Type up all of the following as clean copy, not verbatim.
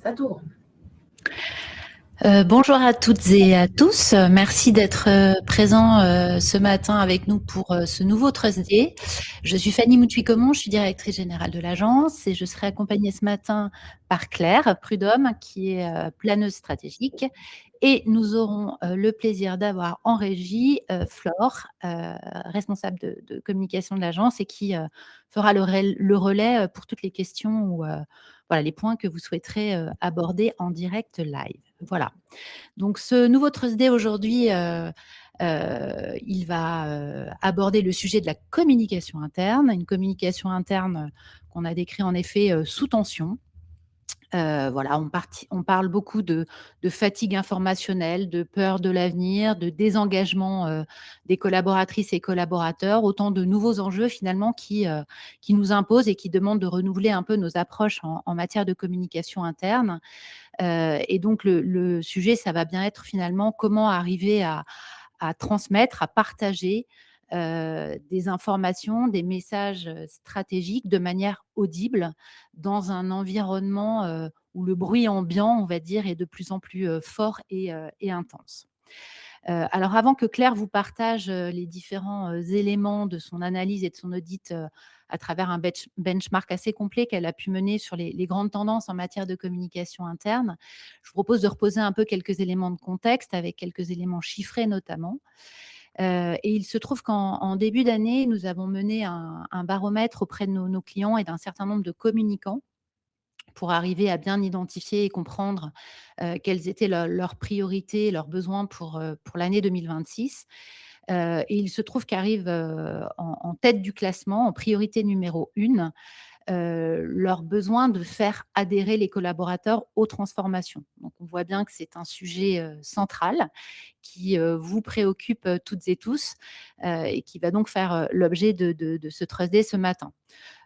Ça tourne. Bonjour à toutes et à tous. Merci d'être présents ce matin avec nous pour ce nouveau Thursday. Je suis Fanny Moutouy-Comon, je suis directrice générale de l'agence et je serai accompagnée ce matin par Claire Prudhomme, qui est planeuse stratégique. Et nous aurons le plaisir d'avoir en régie Flore, responsable de communication de l'agence et qui fera le relais pour toutes les questions ou voilà, les points que vous souhaiterez aborder en direct live. Voilà. Donc, ce nouveau Thursday aujourd'hui, il va aborder le sujet de la communication interne, une communication interne qu'on a décrit en effet sous tension. Voilà, on parle beaucoup de fatigue informationnelle, de peur de l'avenir, de désengagement des collaboratrices et collaborateurs, autant de nouveaux enjeux finalement qui nous imposent et qui demandent de renouveler un peu nos approches en matière de communication interne. Et donc, le sujet, ça va bien être finalement comment arriver à transmettre, à partager des informations, des messages stratégiques de manière audible dans un environnement où le bruit ambiant, on va dire, est de plus en plus fort et intense. Alors, avant que Claire vous partage les différents éléments de son analyse et de son audit à travers un benchmark assez complet qu'elle a pu mener sur les grandes tendances en matière de communication interne, je vous propose de reposer un peu quelques éléments de contexte avec quelques éléments chiffrés notamment. Et il se trouve qu'en début d'année, nous avons mené un baromètre auprès de nos clients et d'un certain nombre de communicants pour arriver à bien identifier et comprendre quelles étaient leurs priorités, leurs besoins pour l'année 2026. Et il se trouve qu'arrive en tête du classement, en priorité numéro 1, leur besoin de faire adhérer les collaborateurs aux transformations. Donc, on voit bien que c'est un sujet central qui vous préoccupe toutes et tous et qui va donc faire l'objet de ce Thursday ce matin.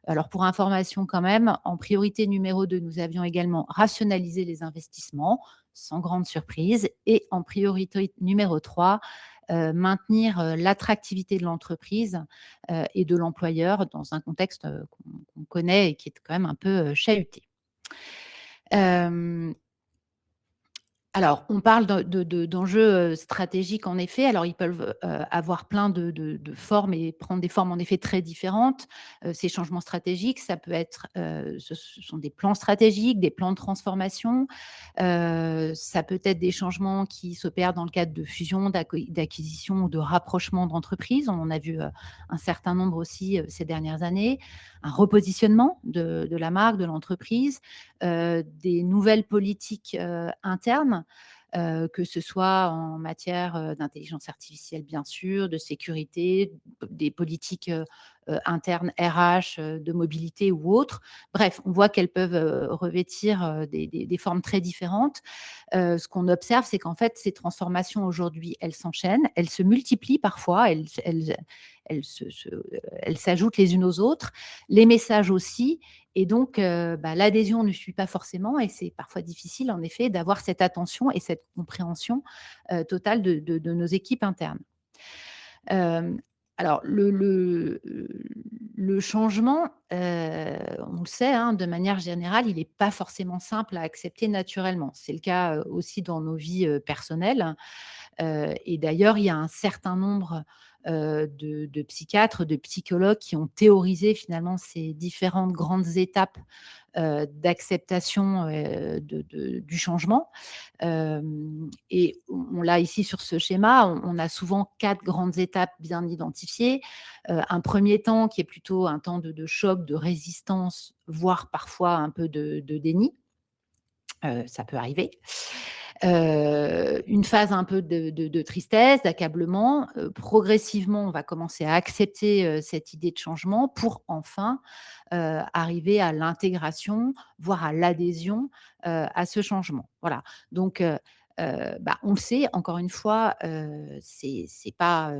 Alors, pour information quand même, en priorité numéro 2, nous avions également rationalisé les investissements, sans grande surprise. Et en priorité numéro 3, maintenir l'attractivité de l'entreprise et de l'employeur dans un contexte qu'on connaît et qui est quand même un peu chahuté. Alors, on parle d'enjeux stratégiques, en effet. Alors, ils peuvent avoir plein de formes et prendre des formes, en effet, très différentes. Ces changements stratégiques, ça peut être, ce sont des plans stratégiques, des plans de transformation. Ça peut être des changements qui s'opèrent dans le cadre de fusion, d'acquisition ou de rapprochement d'entreprises. On en a vu un certain nombre aussi ces dernières années. Un repositionnement de la marque, de l'entreprise, des nouvelles politiques internes, que ce soit en matière d'intelligence artificielle, bien sûr, de sécurité, des politiques internes RH, de mobilité ou autres. Bref, on voit qu'elles peuvent revêtir des formes très différentes. Ce qu'on observe, c'est qu'en fait, ces transformations aujourd'hui, elles s'enchaînent, elles se multiplient parfois, elles s'ajoutent les unes aux autres, les messages aussi. Et donc, l'adhésion ne suit pas forcément et c'est parfois difficile, en effet, d'avoir cette attention et cette compréhension totale de nos équipes internes. Alors, le changement, on le sait, hein, de manière générale, il n'est pas forcément simple à accepter naturellement. C'est le cas aussi dans nos vies personnelles. Et d'ailleurs, il y a un certain nombre de psychiatres, de psychologues qui ont théorisé finalement ces différentes grandes étapes d'acceptation du changement. Et on l'a ici sur ce schéma, on a souvent 4 grandes étapes bien identifiées. Un premier temps qui est plutôt un temps de choc, de résistance, voire parfois un peu de déni. Ça peut arriver. Une phase un peu de tristesse, d'accablement. Progressivement, on va commencer à accepter cette idée de changement pour enfin arriver à l'intégration, voire à l'adhésion à ce changement. Voilà. Donc, on le sait, encore une fois, c'est pas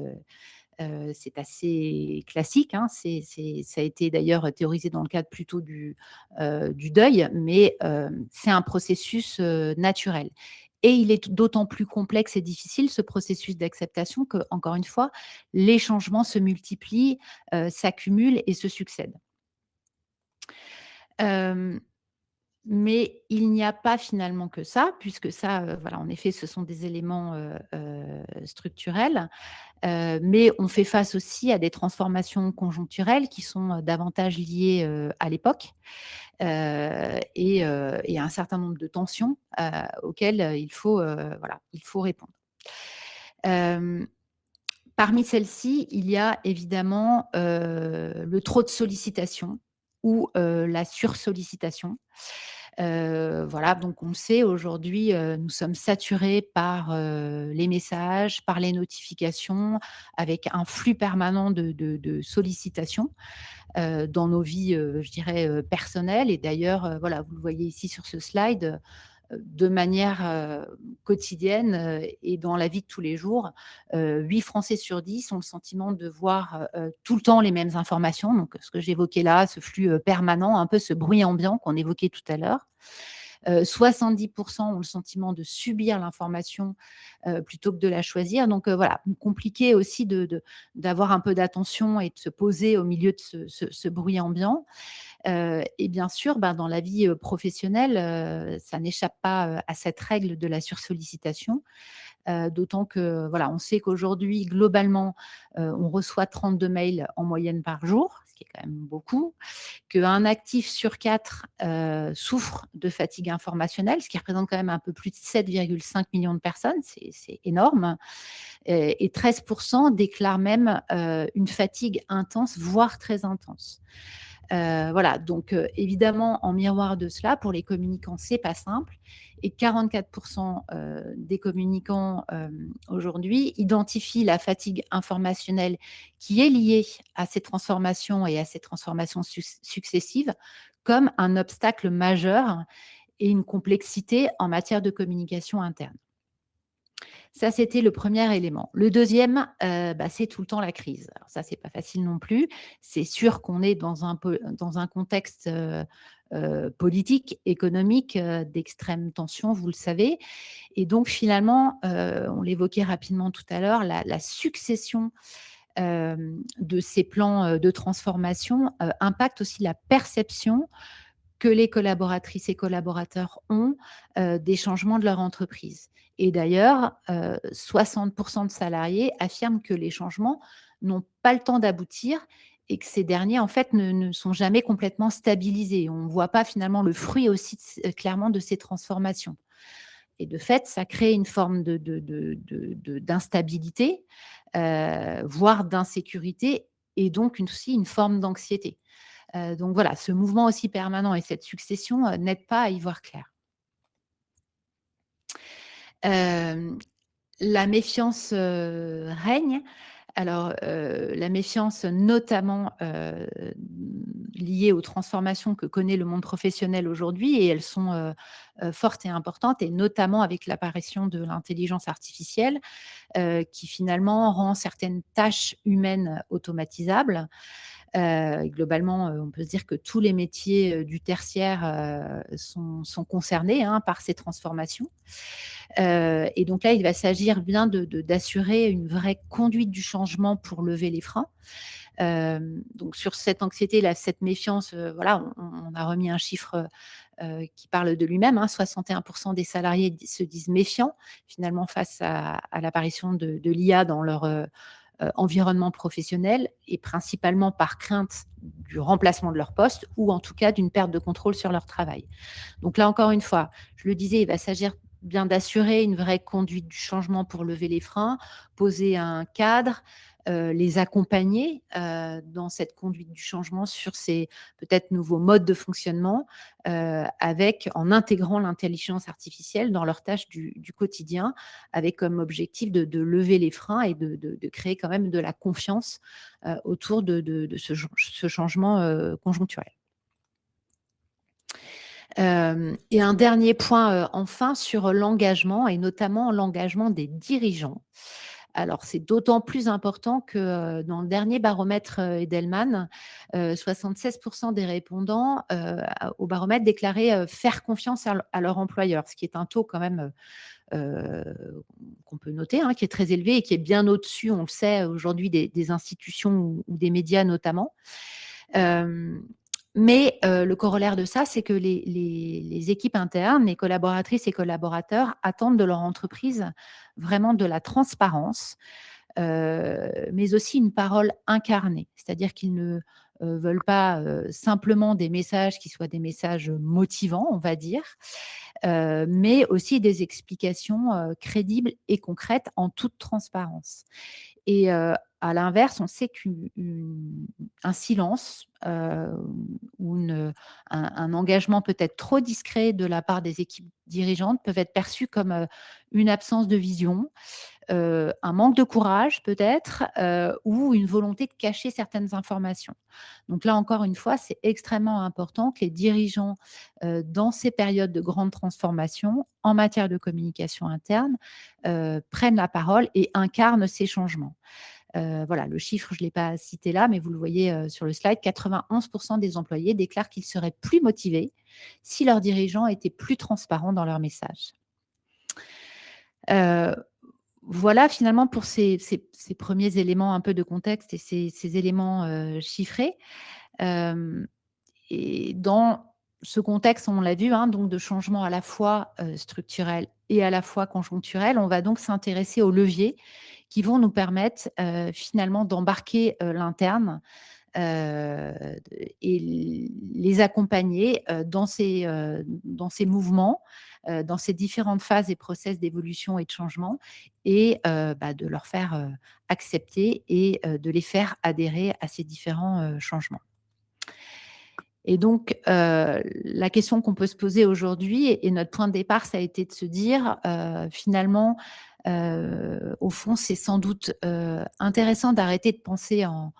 c'est assez classique, hein. Ça a été d'ailleurs théorisé dans le cadre plutôt du deuil, mais c'est un processus naturel. Et il est d'autant plus complexe et difficile, ce processus d'acceptation, que, encore une fois, les changements se multiplient, s'accumulent et se succèdent. Mais il n'y a pas finalement que ça, puisque ça, voilà, en effet, ce sont des éléments, structurels, mais on fait face aussi à des transformations conjoncturelles qui sont, davantage liées, à l'époque, et à un certain nombre de tensions, auxquelles, voilà, il faut répondre. Hem, Parmi celles-ci, il y a évidemment, le trop de sollicitations ou, la sursollicitation. Voilà, donc on le sait aujourd'hui, nous sommes saturés par, les messages, par les notifications, avec un flux permanent de sollicitations, dans nos vies, je dirais, personnelles. Et d'ailleurs, voilà, vous le voyez ici sur ce slide, de manière, quotidienne, et dans la vie de tous les jours, 8 Français sur 10 ont le sentiment de voir, tout le temps les mêmes informations. Donc ce que j'évoquais là, ce flux, permanent, un peu ce bruit ambiant qu'on évoquait tout à l'heure. 70 ont le sentiment de subir l'information, plutôt que de la choisir. Donc voilà, compliqué aussi d'avoir un peu d'attention et de se poser au milieu de ce bruit ambiant. Et bien sûr, ben, dans la vie, professionnelle, ça n'échappe pas, à cette règle de la sursollicitation. D'autant que, voilà, on sait qu'aujourd'hui, globalement, on reçoit 32 mails en moyenne par jour, ce qui est quand même beaucoup, qu'un actif sur 4 souffre de fatigue informationnelle, ce qui représente quand même un peu plus de 7,5 millions de personnes, c'est énorme, et 13 déclarent même, une fatigue intense, voire très intense. Voilà, donc évidemment, en miroir de cela, pour les communicants, c'est pas simple, et 44 des communicants, aujourd'hui, identifient la fatigue informationnelle qui est liée à ces transformations et à ces transformations successives comme un obstacle majeur et une complexité en matière de communication interne. Ça, c'était le premier élément. Le deuxième, bah, c'est tout le temps la crise. Alors ça, c'est pas facile non plus. C'est sûr qu'on est dans un contexte, politique, économique, d'extrême tension, vous le savez. Et donc finalement, on l'évoquait rapidement tout à l'heure, la succession, de ces plans, de transformation, impacte aussi la perception que les collaboratrices et collaborateurs ont, des changements de leur entreprise. Et d'ailleurs, 60 de salariés affirment que les changements n'ont pas le temps d'aboutir et que ces derniers, en fait, ne sont jamais complètement stabilisés. On ne voit pas finalement le fruit aussi clairement de ces transformations. Et de fait, ça crée une forme d'instabilité, voire d'insécurité, et donc aussi une forme d'anxiété. Donc voilà, ce mouvement aussi permanent et cette succession, n'aident pas à y voir clair. Hem, la méfiance, règne. Alors, la méfiance notamment, liée aux transformations que connaît le monde professionnel aujourd'hui, et elles sont, fortes et importantes, et notamment avec l'apparition de l'intelligence artificielle, qui finalement rend certaines tâches humaines automatisables. Globalement, on peut se dire que tous les métiers, du tertiaire, sont concernés, hein, par ces transformations. Et donc là, il va s'agir bien d'assurer une vraie conduite du changement pour lever les freins. Donc sur cette anxiété, là, cette méfiance, voilà, on a remis un chiffre, qui parle de lui-même, hein. 61 des salariés se disent méfiants, finalement, face à l'apparition de l'IA dans leur, environnement professionnel, et principalement par crainte du remplacement de leur poste, ou en tout cas d'une perte de contrôle sur leur travail. Donc là, encore une fois, je le disais, il va s'agir bien d'assurer une vraie conduite du changement pour lever les freins, poser un cadre, les accompagner, dans cette conduite du changement sur ces peut-être nouveaux modes de fonctionnement, en intégrant l'intelligence artificielle dans leurs tâches du quotidien, avec comme objectif de lever les freins et de créer quand même de la confiance, autour de ce changement, conjoncturel. Et un dernier point, enfin, sur l'engagement, et notamment l'engagement des dirigeants. Alors, c'est d'autant plus important que, dans le dernier baromètre, Edelman, 76 des répondants, au baromètre déclaraient, faire confiance à leur employeur, ce qui est un taux quand même, qu'on peut noter, hein, qui est très élevé et qui est bien au-dessus, on le sait aujourd'hui, des institutions ou des médias notamment. Hem Mais le corollaire de ça, c'est que les équipes internes, les collaboratrices et collaborateurs attendent de leur entreprise vraiment de la transparence, mais aussi une parole incarnée. C'est-à-dire qu'ils ne veulent pas simplement des messages qui soient des messages motivants, on va dire, mais aussi des explications crédibles et concrètes en toute transparence. Et à l'inverse, on sait qu'un silence ou un engagement peut-être trop discret de la part des équipes dirigeantes peuvent être perçus comme une absence de vision, un manque de courage peut-être, ou une volonté de cacher certaines informations. Donc là, encore une fois, c'est extrêmement important que les dirigeants, dans ces périodes de grande transformation, en matière de communication interne, prennent la parole et incarnent ces changements. Voilà, le chiffre, je ne l'ai pas cité là, mais vous le voyez sur le slide, 91 des employés déclarent qu'ils seraient plus motivés si leurs dirigeants étaient plus transparents dans leurs messages. Heu, voilà finalement pour ces premiers éléments un peu de contexte et ces éléments chiffrés. Hem Et dans ce contexte, on l'a vu, hein, donc de changement à la fois structurel et à la fois conjoncturel, on va donc s'intéresser aux leviers qui vont nous permettre finalement d'embarquer l'interne et les accompagner dans ces mouvements, dans ces différentes phases et process d'évolution et de changement, et de leur faire accepter et de les faire adhérer à ces différents changements. Et donc, la question qu'on peut se poser aujourd'hui et notre point de départ, ça a été de se dire, finalement, au fond, c'est sans doute, intéressant d'arrêter de penser en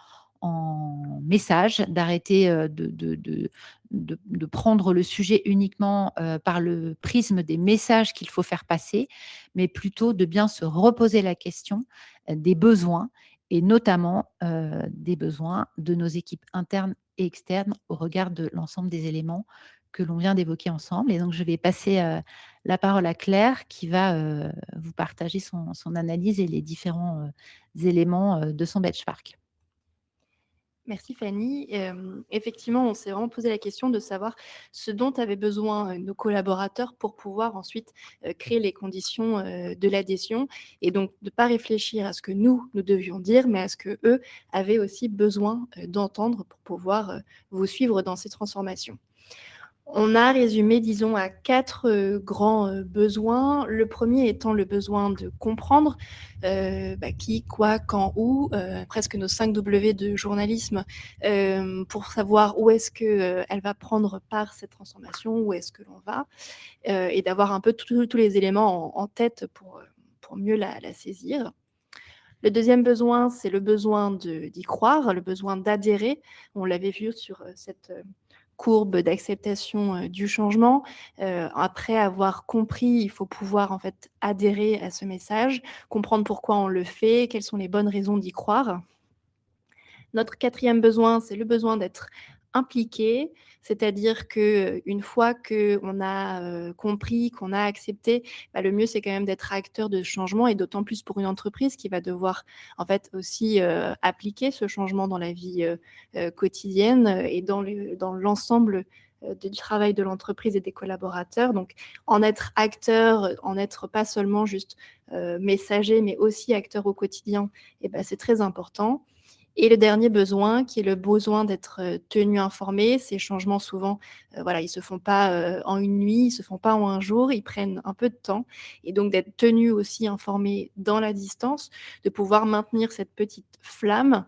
message, d'arrêter, de prendre le sujet uniquement, par le prisme des messages qu'il faut faire passer, mais plutôt de bien se reposer la question, des besoins, et notamment, des besoins de nos équipes internes et externes au regard de l'ensemble des éléments que l'on vient d'évoquer ensemble. Et donc je vais passer, la parole à Claire qui va, vous partager son analyse et les différents, éléments, de son benchmark. Merci Fanny. Effectivement, on s'est vraiment posé la question de savoir ce dont avaient besoin, nos collaborateurs pour pouvoir ensuite, créer les conditions, de l'adhésion, et donc de pas réfléchir à ce que nous devions dire, mais à ce qu'eux avaient aussi besoin, d'entendre pour pouvoir, vous suivre dans ces transformations. On a résumé, disons, à 4 grands, besoins. Le premier étant le besoin de comprendre, qui, quoi, quand, où, presque nos 5 W de journalisme, pour savoir où est-ce que, elle va prendre part cette transformation, où est-ce que l'on va, et d'avoir un peu tous les éléments en tête pour mieux la saisir. Le deuxième besoin, c'est le besoin d'y croire, le besoin d'adhérer. On l'avait vu sur, cette, courbe d'acceptation, du changement. Après avoir compris, il faut pouvoir en fait adhérer à ce message, comprendre pourquoi on le fait, quelles sont les bonnes raisons d'y croire. Notre quatrième besoin, c'est le besoin d'être impliqué, c'est-à-dire qu'une fois qu'on a, compris, qu'on a accepté, le mieux, c'est quand même d'être acteur de ce changement, et d'autant plus pour une entreprise qui va devoir, en fait, aussi, appliquer ce changement dans la vie, quotidienne, et dans l'ensemble, du travail de l'entreprise et des collaborateurs. Donc en être acteur, en être pas seulement juste, messager, mais aussi acteur au quotidien, et c'est très important. Et le dernier besoin, qui est le besoin d'être, tenu informé. Ces changements souvent, voilà, ils se font pas, en une nuit, ils se font pas en un jour, ils prennent un peu de temps, et donc d'être tenu aussi informé dans la distance, de pouvoir maintenir cette petite flamme,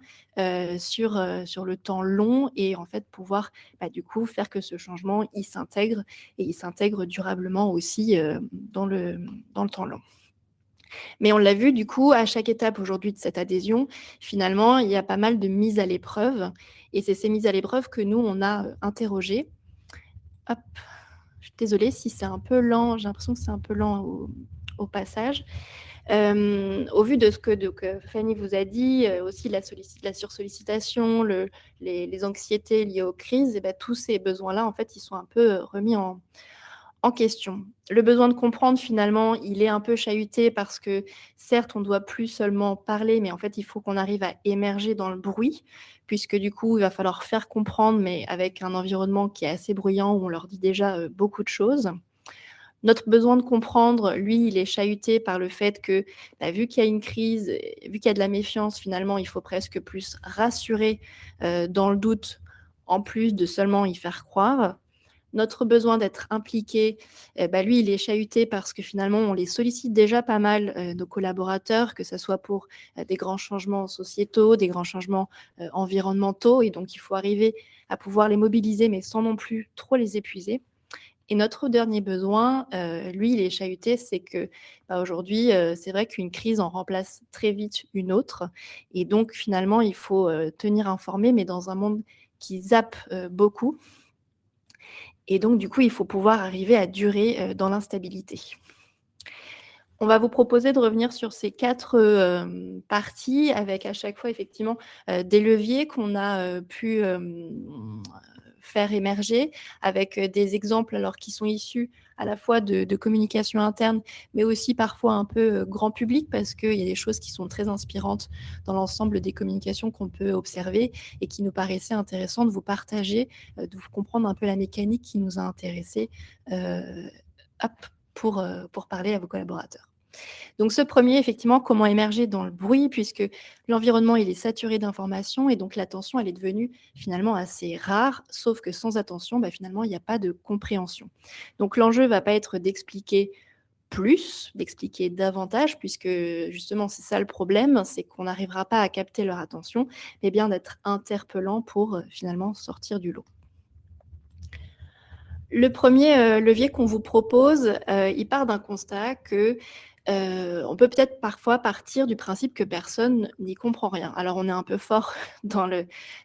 sur le temps long, et en fait pouvoir, du coup faire que ce changement, il s'intègre, et il s'intègre durablement aussi, dans le temps long. Mais on l'a vu du coup, à chaque étape aujourd'hui de cette adhésion, finalement, il y a pas mal de mises à l'épreuve, et c'est ces mises à l'épreuve que nous, on a, interrogées. Hop, je suis désolée si c'est un peu lent, j'ai l'impression que c'est un peu lent au passage. Au vu de ce que Fanny vous a dit, aussi la sursollicitation, les anxiétés liées aux crises, et tous ces besoins-là, en fait, ils sont un peu, remis en question. Le besoin de comprendre, finalement, il est un peu chahuté parce que, certes, on ne doit plus seulement parler, mais en fait, il faut qu'on arrive à émerger dans le bruit, puisque du coup, il va falloir faire comprendre, mais avec un environnement qui est assez bruyant, où on leur dit déjà beaucoup de choses. Notre besoin de comprendre, lui, il est chahuté par le fait que, bah, vu qu'il y a une crise, vu qu'il y a de la méfiance, finalement, il faut presque plus rassurer dans le doute, en plus de seulement y faire croire. Notre besoin d'être impliqué, bah, lui, il est chahuté parce que finalement, on les sollicite déjà pas mal, nos collaborateurs, que ça soit pour, des grands changements sociétaux, des grands changements, environnementaux et donc il faut arriver à pouvoir les mobiliser, mais sans non plus trop les épuiser et notre dernier besoin, lui, il est chahuté, c'est que, bah, aujourd'hui, c'est vrai qu'une crise en remplace très vite une autre et donc finalement, il faut, tenir informé, mais dans un monde qui zappe, beaucoup et donc du coup, il faut pouvoir arriver à durer, dans l'instabilité. On va vous proposer de revenir sur ces 4 parties avec à chaque fois effectivement, des leviers qu'on a, pu, faire émerger avec, des exemples alors qui sont issus à la fois de communication interne, mais aussi parfois un peu, grand public parce qu'il y a des choses qui sont très inspirantes dans l'ensemble des communications qu'on peut observer et qui nous paraissaient intéressant de vous partager, de vous comprendre un peu la mécanique qui nous a intéressés, heu, hop, pour parler à vos collaborateurs. Donc ce premier, effectivement, comment émerger dans le bruit puisque l'environnement, il est saturé d'informations et donc l'attention, elle est devenue finalement assez rare, sauf que sans attention, bah, finalement, il n'y a pas de compréhension. Donc l'enjeu va pas être d'expliquer plus, d'expliquer davantage puisque justement, c'est ça le problème, c'est qu'on n'arrivera pas à capter leur attention, mais bien d'être interpellant pour, finalement sortir du lot. Le premier levier qu'on vous propose, il part d'un constat que, on peut peut-être parfois partir du principe que personne n'y comprend rien. Alors on est un peu fort dans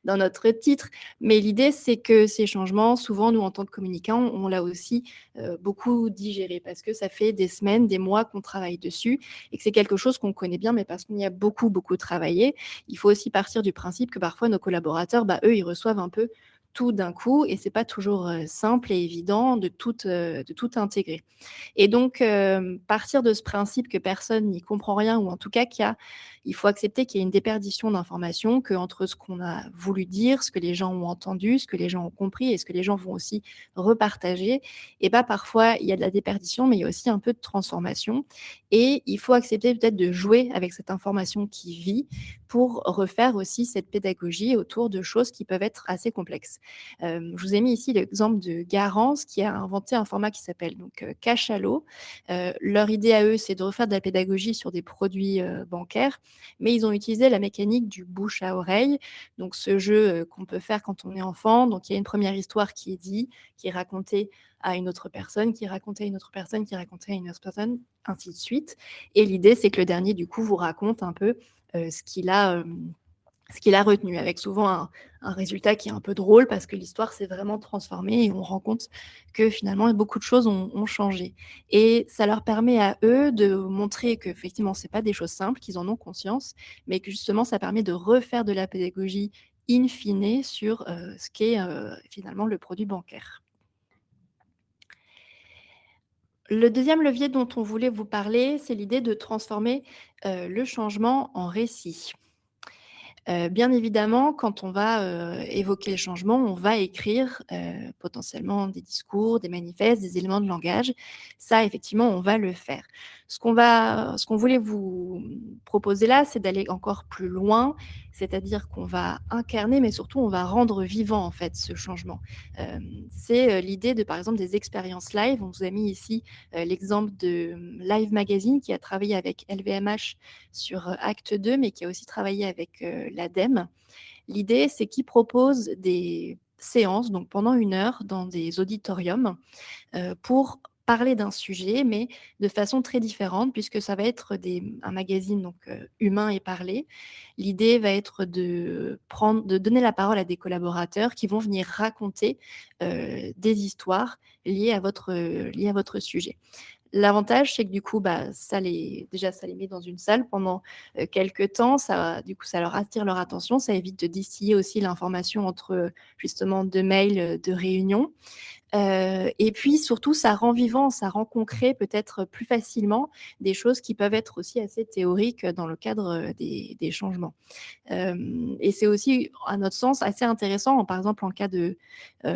notre titre, mais l'idée c'est que ces changements, souvent nous en tant que communicants, on l'a aussi, beaucoup digéré parce que ça fait des semaines, des mois qu'on travaille dessus et que c'est quelque chose qu'on connaît bien, mais parce qu'on y a beaucoup, beaucoup travaillé. Il faut aussi partir du principe que parfois nos collaborateurs, bah, eux, ils reçoivent un peu tout d'un coup et c'est pas toujours, simple et évident de tout intégrer. Et donc, partir de ce principe que personne n'y comprend rien ou en tout cas il faut accepter qu'il y a une déperdition d'informations, qu'entre ce qu'on a voulu dire, ce que les gens ont entendu, ce que les gens ont compris et ce que les gens vont aussi repartager et bah, parfois il y a de la déperdition, mais il y a aussi un peu de transformation et il faut accepter peut-être de jouer avec cette information qui vit pour refaire aussi cette pédagogie autour de choses qui peuvent être assez complexes. Je vous ai mis ici l'exemple de Garance qui a inventé un format qui s'appelle donc Cachalot. Leur idée à eux, c'est de refaire de la pédagogie sur des produits bancaires, mais ils ont utilisé la mécanique du bouche à oreille, donc ce jeu qu'on peut faire quand on est enfant. Donc il y a une première histoire qui est dit, qui est racontée à une autre personne, qui est racontée à une autre personne, qui est racontée à une autre personne, ainsi de suite. Et l'idée, c'est que le dernier, du coup, vous raconte un peu ce qu'il a retenu, avec souvent un résultat qui est un peu drôle parce que l'histoire s'est vraiment transformée et on rend compte que finalement beaucoup de choses ont changé. Et ça leur permet à eux de montrer qu'effectivement, c'est pas des choses simples, qu'ils en ont conscience, mais que justement ça permet de refaire de la pédagogie in fine sur, ce qu'est, finalement le produit bancaire. Le deuxième levier dont on voulait vous parler, c'est l'idée de transformer, le changement en récit. Bien évidemment, quand on va, évoquer le changement, on va écrire, potentiellement des discours, des manifestes, des éléments de langage. Ça, effectivement, on va le faire. Ce qu'on voulait vous proposer là, c'est d'aller encore plus loin, c'est-à-dire qu'on va incarner, mais surtout on va rendre vivant, en fait, ce changement. C'est, l'idée de, par exemple, des expériences live. On vous a mis ici, l'exemple de, Live Magazine qui a travaillé avec LVMH sur, Acte 2, mais qui a aussi travaillé avec, l'ADEME. L'idée, c'est qu'ils proposent des séances, donc pendant 1 heure dans des auditoriums, pour parler d'un sujet, mais de façon très différente puisque ça va être un magazine donc humain et parlé. L'idée va être de donner la parole à des collaborateurs qui vont venir raconter, des histoires liées à votre sujet. L'avantage, c'est que du coup, bah, ça les met dans une salle pendant, quelque temps. Du coup, ça leur attire leur attention. Ça évite de distiller aussi l'information entre, justement 2 mails, de réunions. Et puis surtout, ça rend vivant, ça rend concret peut-être plus facilement des choses qui peuvent être aussi assez théoriques dans le cadre des changements. Et c'est aussi, à notre sens, assez intéressant, par exemple en cas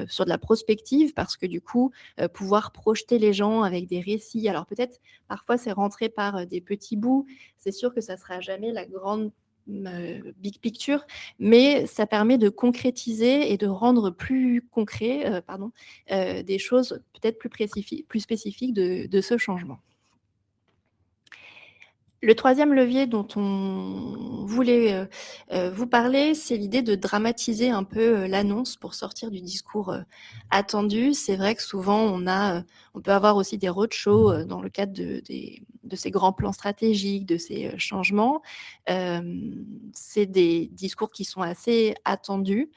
sur de la prospective, parce que du coup, pouvoir projeter les gens avec des récits. Alors peut-être, parfois, c'est rentré par des petits bouts. C'est sûr que ça ne sera jamais la grande big picture, mais ça permet de concrétiser et de rendre plus concret, des choses peut-être plus spécifiques de ce changement. Le troisième levier dont on voulait vous parler, c'est l'idée de dramatiser un peu l'annonce pour sortir du discours attendu. C'est vrai que souvent, on peut avoir aussi des roadshows dans le cadre de ces grands plans stratégiques, de ces changements. C'est des discours qui sont assez attendus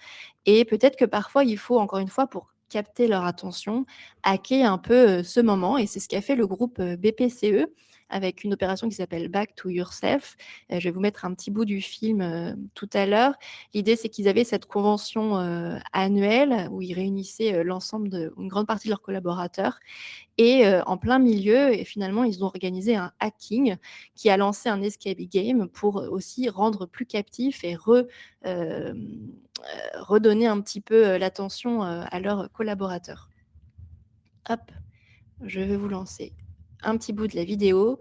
et peut-être que parfois, il faut, encore une fois, pour capter leur attention, hacker un peu ce moment, et c'est ce qu'a fait le groupe BPCE avec une opération qui s'appelle Back to Yourself. Je vais vous mettre un petit bout du film tout à l'heure. L'idée, c'est qu'ils avaient cette convention annuelle où ils réunissaient une grande partie de leurs collaborateurs. Et en plein milieu, et finalement, ils ont organisé un hacking qui a lancé un escape game pour aussi rendre plus captif et redonner un petit peu l'attention à leurs collaborateurs. Hop, je vais vous lancer un petit bout de la vidéo.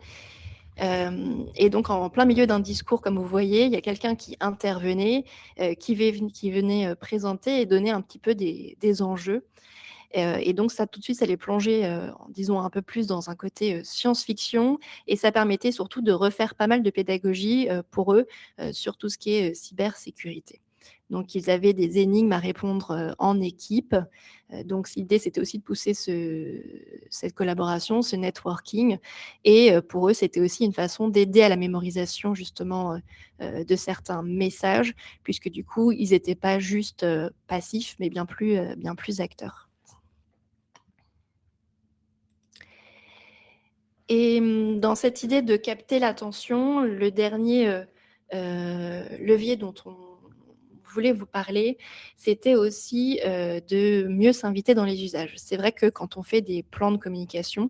Et donc, en plein milieu d'un discours, comme vous voyez, il y a quelqu'un qui intervenait, qui venait présenter et donner un petit peu des enjeux. Et donc ça, tout de suite, ça les plongeait, disons, un peu plus dans un côté science-fiction, et ça permettait surtout de refaire pas mal de pédagogie pour eux sur tout ce qui est cybersécurité. Donc ils avaient des énigmes à répondre en équipe. Donc l'idée, c'était aussi de pousser cette collaboration, ce networking. Et pour eux, c'était aussi une façon d'aider à la mémorisation justement de certains messages, puisque du coup, ils n'étaient pas juste passifs, mais bien plus acteurs. Et dans cette idée de capter l'attention, le dernier levier dont on voulait vous parler, c'était aussi de mieux s'inviter dans les usages. C'est vrai que quand on fait des plans de communication,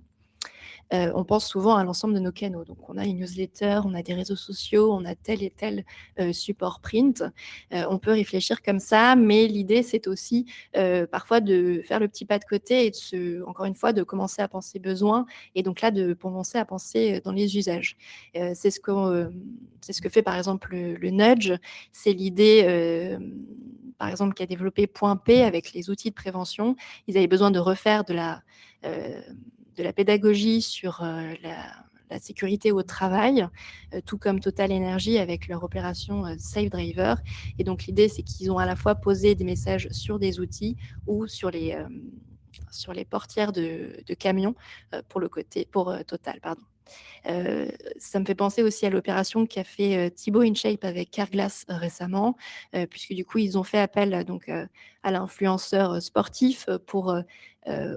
on pense souvent à l'ensemble de nos canaux. Donc, on a une newsletter, on a des réseaux sociaux, on a tel et tel support print. On peut réfléchir comme ça, mais l'idée, c'est aussi parfois de faire le petit pas de côté et encore une fois, de commencer à penser besoin, et donc là, de commencer à penser dans les usages. C'est ce que fait par exemple le nudge. C'est l'idée, par exemple, qu'a développé Point P avec les outils de prévention. Ils avaient besoin de refaire euh, de la pédagogie sur la sécurité au travail, tout comme Total Energy avec leur opération Safe Driver. Et donc l'idée, c'est qu'ils ont à la fois posé des messages sur des outils ou sur les portières de camions pour Total, pardon. Ça me fait penser aussi à l'opération qu'a fait Thibaut InShape avec Carglass récemment, puisque du coup, ils ont fait appel donc à l'influenceur sportif pour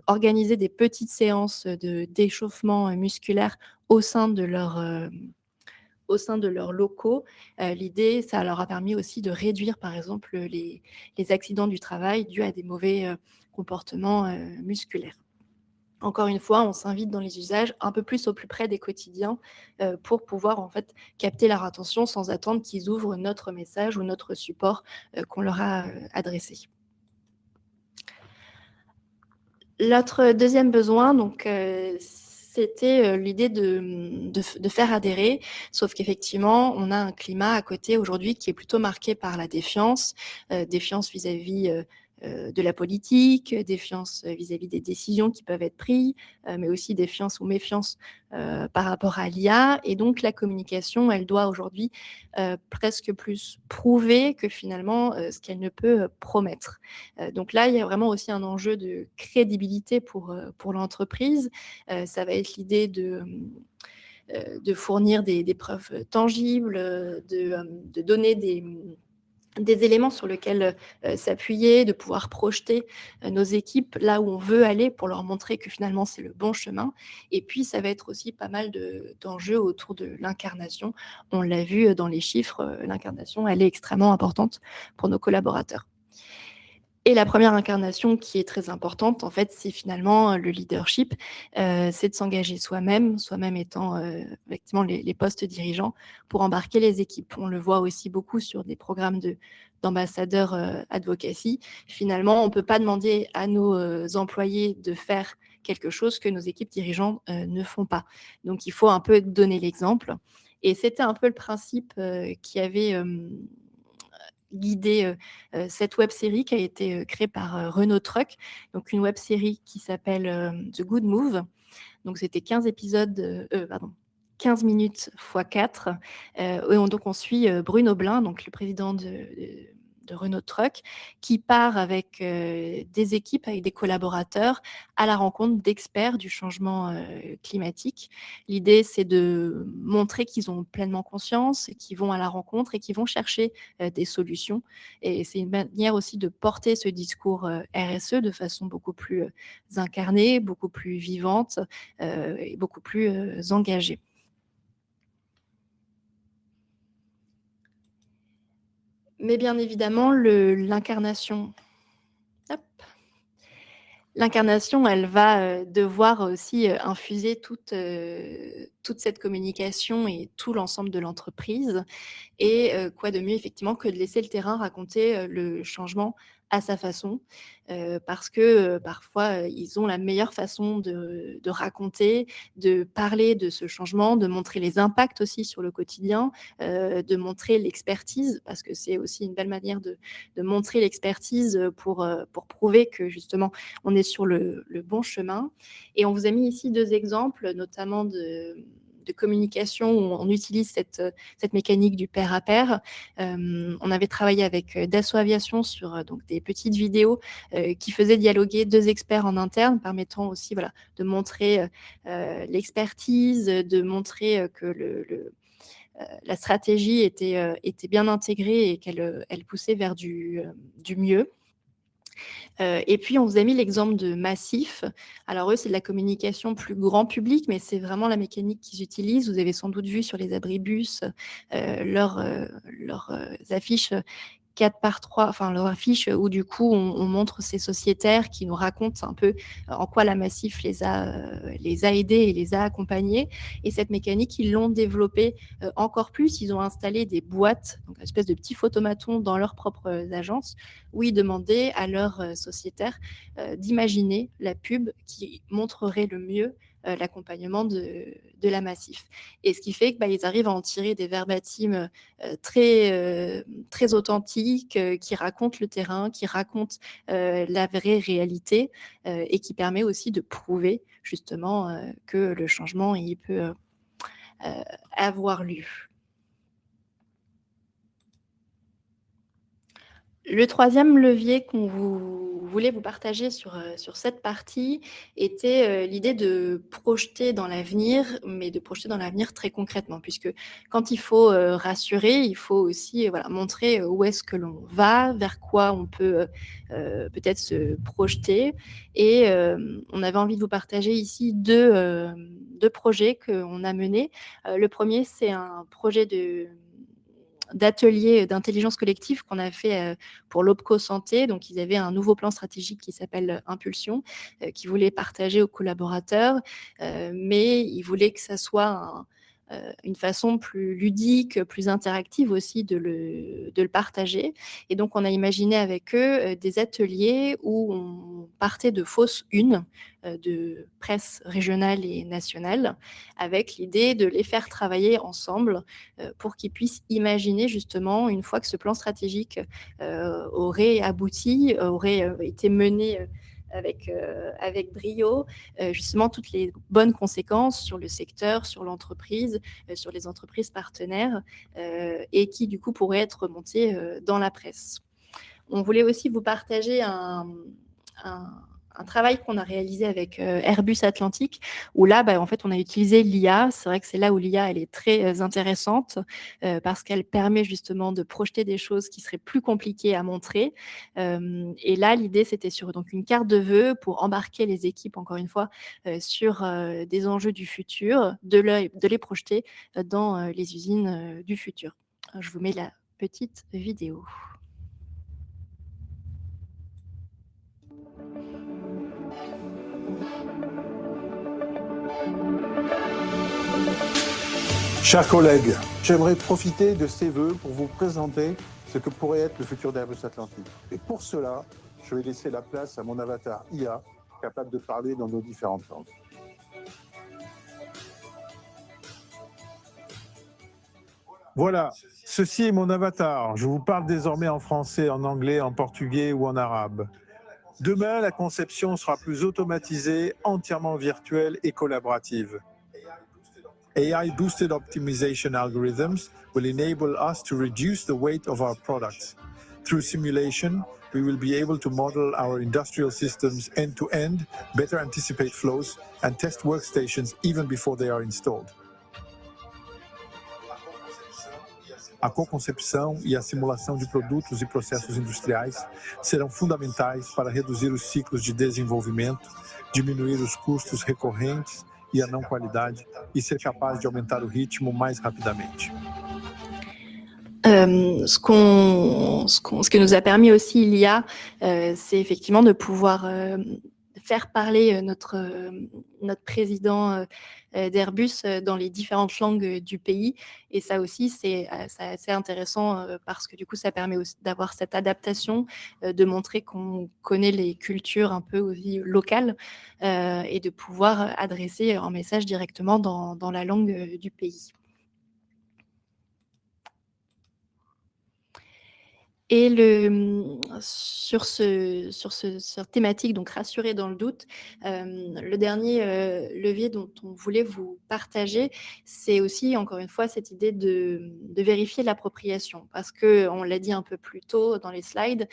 organiser des petites séances d'échauffement musculaire au sein de leurs locaux. L'idée, ça leur a permis aussi de réduire, par exemple, les accidents du travail dus à des mauvais comportements musculaires. Encore une fois, on s'invite dans les usages un peu plus au plus près des quotidiens pour pouvoir en fait capter leur attention sans attendre qu'ils ouvrent notre message ou notre support qu'on leur a adressé. Notre deuxième besoin, donc, c'était l'idée de faire adhérer, sauf qu'effectivement, on a un climat à côté aujourd'hui qui est plutôt marqué par la défiance, défiance vis-à-vis de la politique, défiance vis-à-vis des décisions qui peuvent être prises, mais aussi défiance ou méfiance par rapport à l'IA. Et donc, la communication, elle doit aujourd'hui presque plus prouver que finalement, ce qu'elle ne peut promettre. Donc là, il y a vraiment aussi un enjeu de crédibilité pour l'entreprise. Ça va être l'idée de fournir des preuves tangibles, de donner des éléments sur lesquels s'appuyer, de pouvoir projeter nos équipes là où on veut aller pour leur montrer que finalement c'est le bon chemin. Et puis ça va être aussi pas mal d'enjeux autour de l'incarnation. On l'a vu dans les chiffres, l'incarnation, elle est extrêmement importante pour nos collaborateurs. Et la première incarnation qui est très importante, en fait, c'est finalement le leadership, c'est de s'engager soi-même, soi-même étant effectivement les postes dirigeants, pour embarquer les équipes. On le voit aussi beaucoup sur des programmes d'ambassadeurs advocacy. Finalement, on ne peut pas demander à nos employés de faire quelque chose que nos équipes dirigeantes ne font pas. Donc, il faut un peu donner l'exemple. Et c'était un peu le principe qui avait guidé cette web série qui a été créée par Renault Truck, donc une web série qui s'appelle The Good Move. Donc c'était 15 épisodes, pardon, 15 minutes x 4. Donc on suit Bruno Blin, donc le président de Renault Truck, qui part avec des équipes, avec des collaborateurs, à la rencontre d'experts du changement climatique. L'idée, c'est de montrer qu'ils ont pleinement conscience, qu'ils vont à la rencontre et qu'ils vont chercher des solutions. Et c'est une manière aussi de porter ce discours RSE de façon beaucoup plus incarnée, beaucoup plus vivante et beaucoup plus engagée. Mais bien évidemment, l'incarnation, elle va devoir aussi infuser toute cette communication et tout l'ensemble de l'entreprise. Et quoi de mieux effectivement que de laisser le terrain raconter le changement à sa façon, parce que parfois ils ont la meilleure façon de raconter, de parler de ce changement, de montrer les impacts aussi sur le quotidien, de montrer l'expertise, parce que c'est aussi une belle manière de montrer l'expertise pour prouver que justement on est sur le bon chemin. Et on vous a mis ici 2 exemples, notamment de communication où on utilise cette mécanique du pair à pair. On avait travaillé avec Dassault Aviation sur donc des petites vidéos qui faisaient dialoguer 2 experts en interne, permettant aussi voilà, de montrer l'expertise, de montrer que la stratégie était bien intégrée et qu'elle elle poussait vers du mieux. Et puis, on vous a mis l'exemple de Massif. Alors eux, c'est de la communication plus grand public, mais c'est vraiment la mécanique qu'ils utilisent. Vous avez sans doute vu sur les abribus leurs affiches 4 par 3, enfin leur affiche où du coup on montre ces sociétaires qui nous racontent un peu en quoi la Massif les a aidés et les a accompagnés. Et cette mécanique, ils l'ont développée encore plus. Ils ont installé des boîtes, donc une espèce de petits photomatons dans leurs propres agences, où ils demandaient à leurs sociétaires d'imaginer la pub qui montrerait le mieux l'accompagnement de la Massif. Et ce qui fait qu'ils arrivent à en tirer des verbatims très authentiques, qui racontent le terrain, qui racontent la vraie réalité et qui permet aussi de prouver justement que le changement il peut avoir lieu. Le troisième levier qu'on voulait vous partager sur cette partie était l'idée de projeter dans l'avenir, mais de projeter dans l'avenir très concrètement, puisque quand il faut rassurer, il faut aussi voilà, montrer où est-ce que l'on va, vers quoi on peut peut-être se projeter. Et on avait envie de vous partager ici deux projets qu'on a menés. Le premier, c'est un projet d'ateliers d'intelligence collective qu'on a fait pour l'OPCO Santé. Donc, ils avaient un nouveau plan stratégique qui s'appelle Impulsion, qu'ils voulaient partager aux collaborateurs, mais ils voulaient que ça soit une façon plus ludique, plus interactive aussi de le partager. Et donc, on a imaginé avec eux des ateliers où on partait de fausses unes de presse régionale et nationale, avec l'idée de les faire travailler ensemble pour qu'ils puissent imaginer justement, une fois que ce plan stratégique aurait abouti, aurait été mené avec brio, justement toutes les bonnes conséquences sur le secteur, sur l'entreprise, sur les entreprises partenaires, et qui du coup pourraient être remontées dans la presse. On voulait aussi vous partager un travail qu'on a réalisé avec Airbus Atlantique, où là, en fait, on a utilisé l'IA. C'est vrai que c'est là où l'IA, elle est très intéressante, parce qu'elle permet justement de projeter des choses qui seraient plus compliquées à montrer. Et là, l'idée, c'était sur donc, une carte de vœux pour embarquer les équipes, encore une fois, sur des enjeux du futur, de les projeter dans les usines du futur. Je vous mets la petite vidéo. Chers collègues, j'aimerais profiter de ces vœux pour vous présenter ce que pourrait être le futur d'Airbus Atlantique. Et pour cela, je vais laisser la place à mon avatar IA, capable de parler dans nos différentes langues. Voilà, ceci est mon avatar. Je vous parle désormais en français, en anglais, en portugais ou en arabe. Demain, la conception sera plus automatisée, entièrement virtuelle et collaborative. AI-boosted optimization algorithms will enable us to reduce the weight of our products. Through simulation, we will be able to model our industrial systems end-to-end, better anticipate flows, and test workstations even before they are installed. A co-concepção e a simulação de produtos e processos industriais serão fundamentais para reduzir os ciclos de desenvolvimento, diminuir os custos recorrentes e a não qualidade e ser capaz de aumentar o ritmo mais rapidamente. Ce que nous a permis aussi l'IA, c'est effectivement de pouvoir faire parler notre président d'Airbus dans les différentes langues du pays. Et ça aussi, c'est assez intéressant parce que du coup, ça permet aussi d'avoir cette adaptation, de montrer qu'on connaît les cultures un peu aussi locales et de pouvoir adresser un message directement dans la langue du pays. Et sur cette thématique, donc rassurer dans le doute, le dernier levier dont on voulait vous partager, c'est aussi, encore une fois, cette idée de vérifier l'appropriation. Parce qu'on l'a dit un peu plus tôt dans les slides,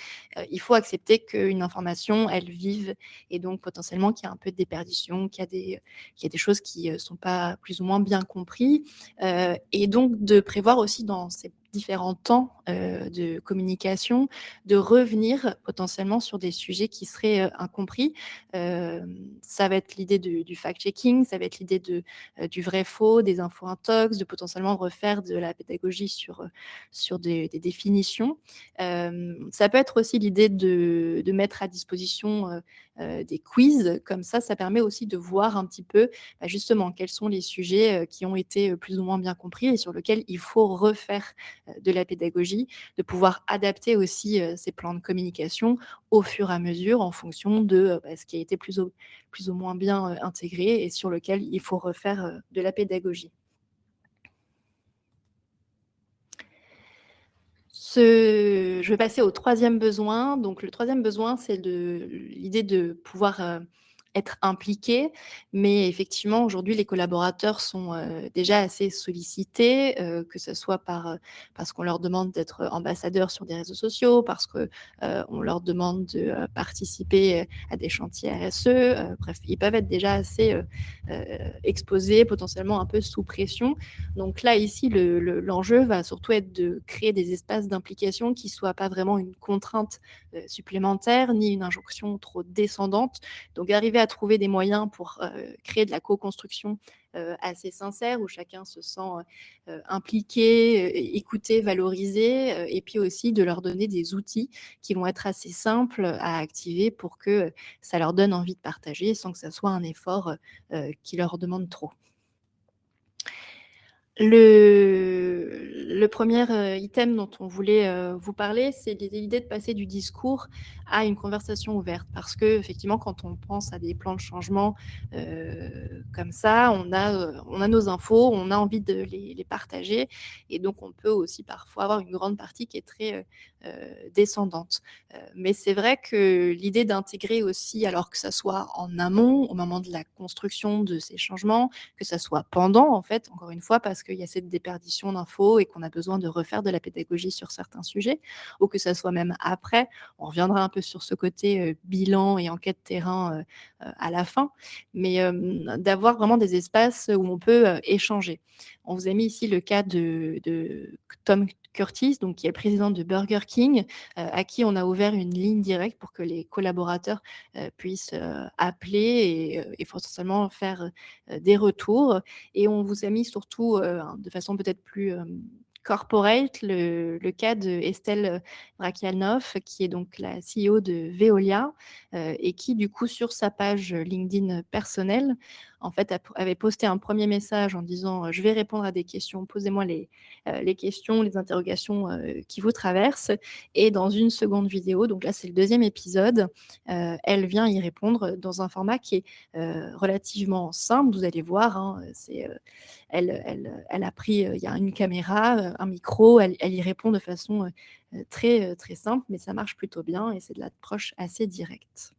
il faut accepter qu'une information, elle vive, et donc potentiellement qu'il y a un peu de déperdition, qu'il y a des choses qui ne sont pas plus ou moins bien comprises, et donc de prévoir aussi dans ces différents temps de communication, de revenir potentiellement sur des sujets qui seraient incompris. Ça va être l'idée du fact-checking, ça va être l'idée du vrai-faux, des infos intox, de potentiellement refaire de la pédagogie sur des définitions. Ça peut être aussi l'idée de mettre à disposition des quiz, comme ça permet aussi de voir un petit peu justement quels sont les sujets qui ont été plus ou moins bien compris et sur lesquels il faut refaire de la pédagogie, de pouvoir adapter aussi ces plans de communication au fur et à mesure en fonction de ce qui a été plus ou moins bien intégré et sur lequel il faut refaire de la pédagogie. Je vais passer au troisième besoin. Donc, le troisième besoin, c'est l'idée de pouvoir être impliqué. Mais effectivement, aujourd'hui, les collaborateurs sont déjà assez sollicités, que ce soit parce qu'on leur demande d'être ambassadeurs sur des réseaux sociaux, parce qu'on leur demande de participer à des chantiers RSE. Bref, ils peuvent être déjà assez exposés, potentiellement un peu sous pression. Donc là, ici, l'enjeu va surtout être de créer des espaces d'implication qui ne soient pas vraiment une contrainte supplémentaire, ni une injonction trop descendante. Donc, arriver à trouver des moyens pour créer de la co-construction assez sincère, où chacun se sent impliqué, écouté, valorisé, et puis aussi de leur donner des outils qui vont être assez simples à activer pour que ça leur donne envie de partager sans que ça soit un effort qui leur demande trop. Le premier item dont on voulait vous parler, c'est l'idée de passer du discours à une conversation ouverte. Parce qu'effectivement, quand on pense à des plans de changement comme ça, on a nos infos, on a envie de les partager. Et donc, on peut aussi parfois avoir une grande partie qui est très descendante. Mais c'est vrai que l'idée d'intégrer aussi, alors que ça soit en amont, au moment de la construction de ces changements, que ça soit pendant, en fait, encore une fois, parce qu'il y a cette déperdition d'infos et qu'on a besoin de refaire de la pédagogie sur certains sujets, ou que ça soit même après. On reviendra un peu sur ce côté bilan et enquête terrain à la fin, mais d'avoir vraiment des espaces où on peut échanger. On vous a mis ici le cas de Tom Curtis, donc, qui est le président de Burger King, à qui on a ouvert une ligne directe pour que les collaborateurs puissent appeler et potentiellement faire des retours. Et on vous a mis surtout, de façon peut-être plus corporate, le cas de Estelle Brakianov, qui est donc la CEO de Veolia, et qui, du coup, sur sa page LinkedIn personnelle, en fait, avait posté un premier message en disant je vais répondre à des questions, posez-moi les questions, les interrogations qui vous traversent. Et dans une seconde vidéo, donc là c'est le deuxième épisode, elle vient y répondre dans un format qui est relativement simple. Vous allez voir, hein, elle a pris, il y a une caméra, un micro, elle y répond de façon très, très simple, mais ça marche plutôt bien et c'est de l'approche assez directe.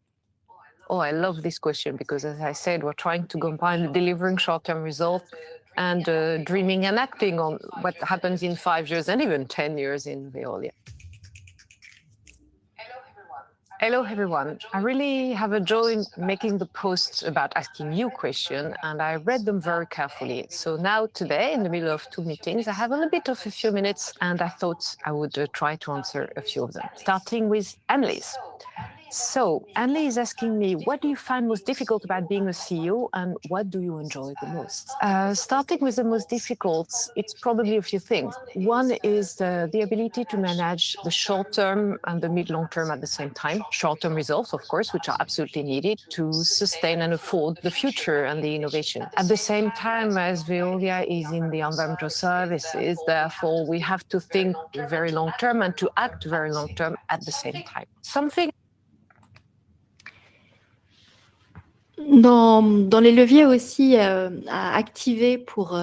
Oh, I love this question because, as I said, we're trying to combine delivering short-term results and dreaming and acting on what happens in 5 years and even 10 years in Veolia. Hello, everyone. I really have enjoyed making the posts about asking you questions, and I read them very carefully. So now, today, in the middle of 2 meetings, I have a little bit of a few minutes, and I thought I would try to answer a few of them, starting with Annelies. So, Anne is asking me, what do you find most difficult about being a CEO and what do you enjoy the most? Starting with the most difficult, it's probably a few things. One is the ability to manage the short term and the mid-long term at the same time. Short-term results, of course, which are absolutely needed to sustain and afford the future and the innovation. At the same time, as Veolia is in the environmental services, therefore, we have to think very long term and to act very long term at the same time. Something Dans les leviers aussi à activer pour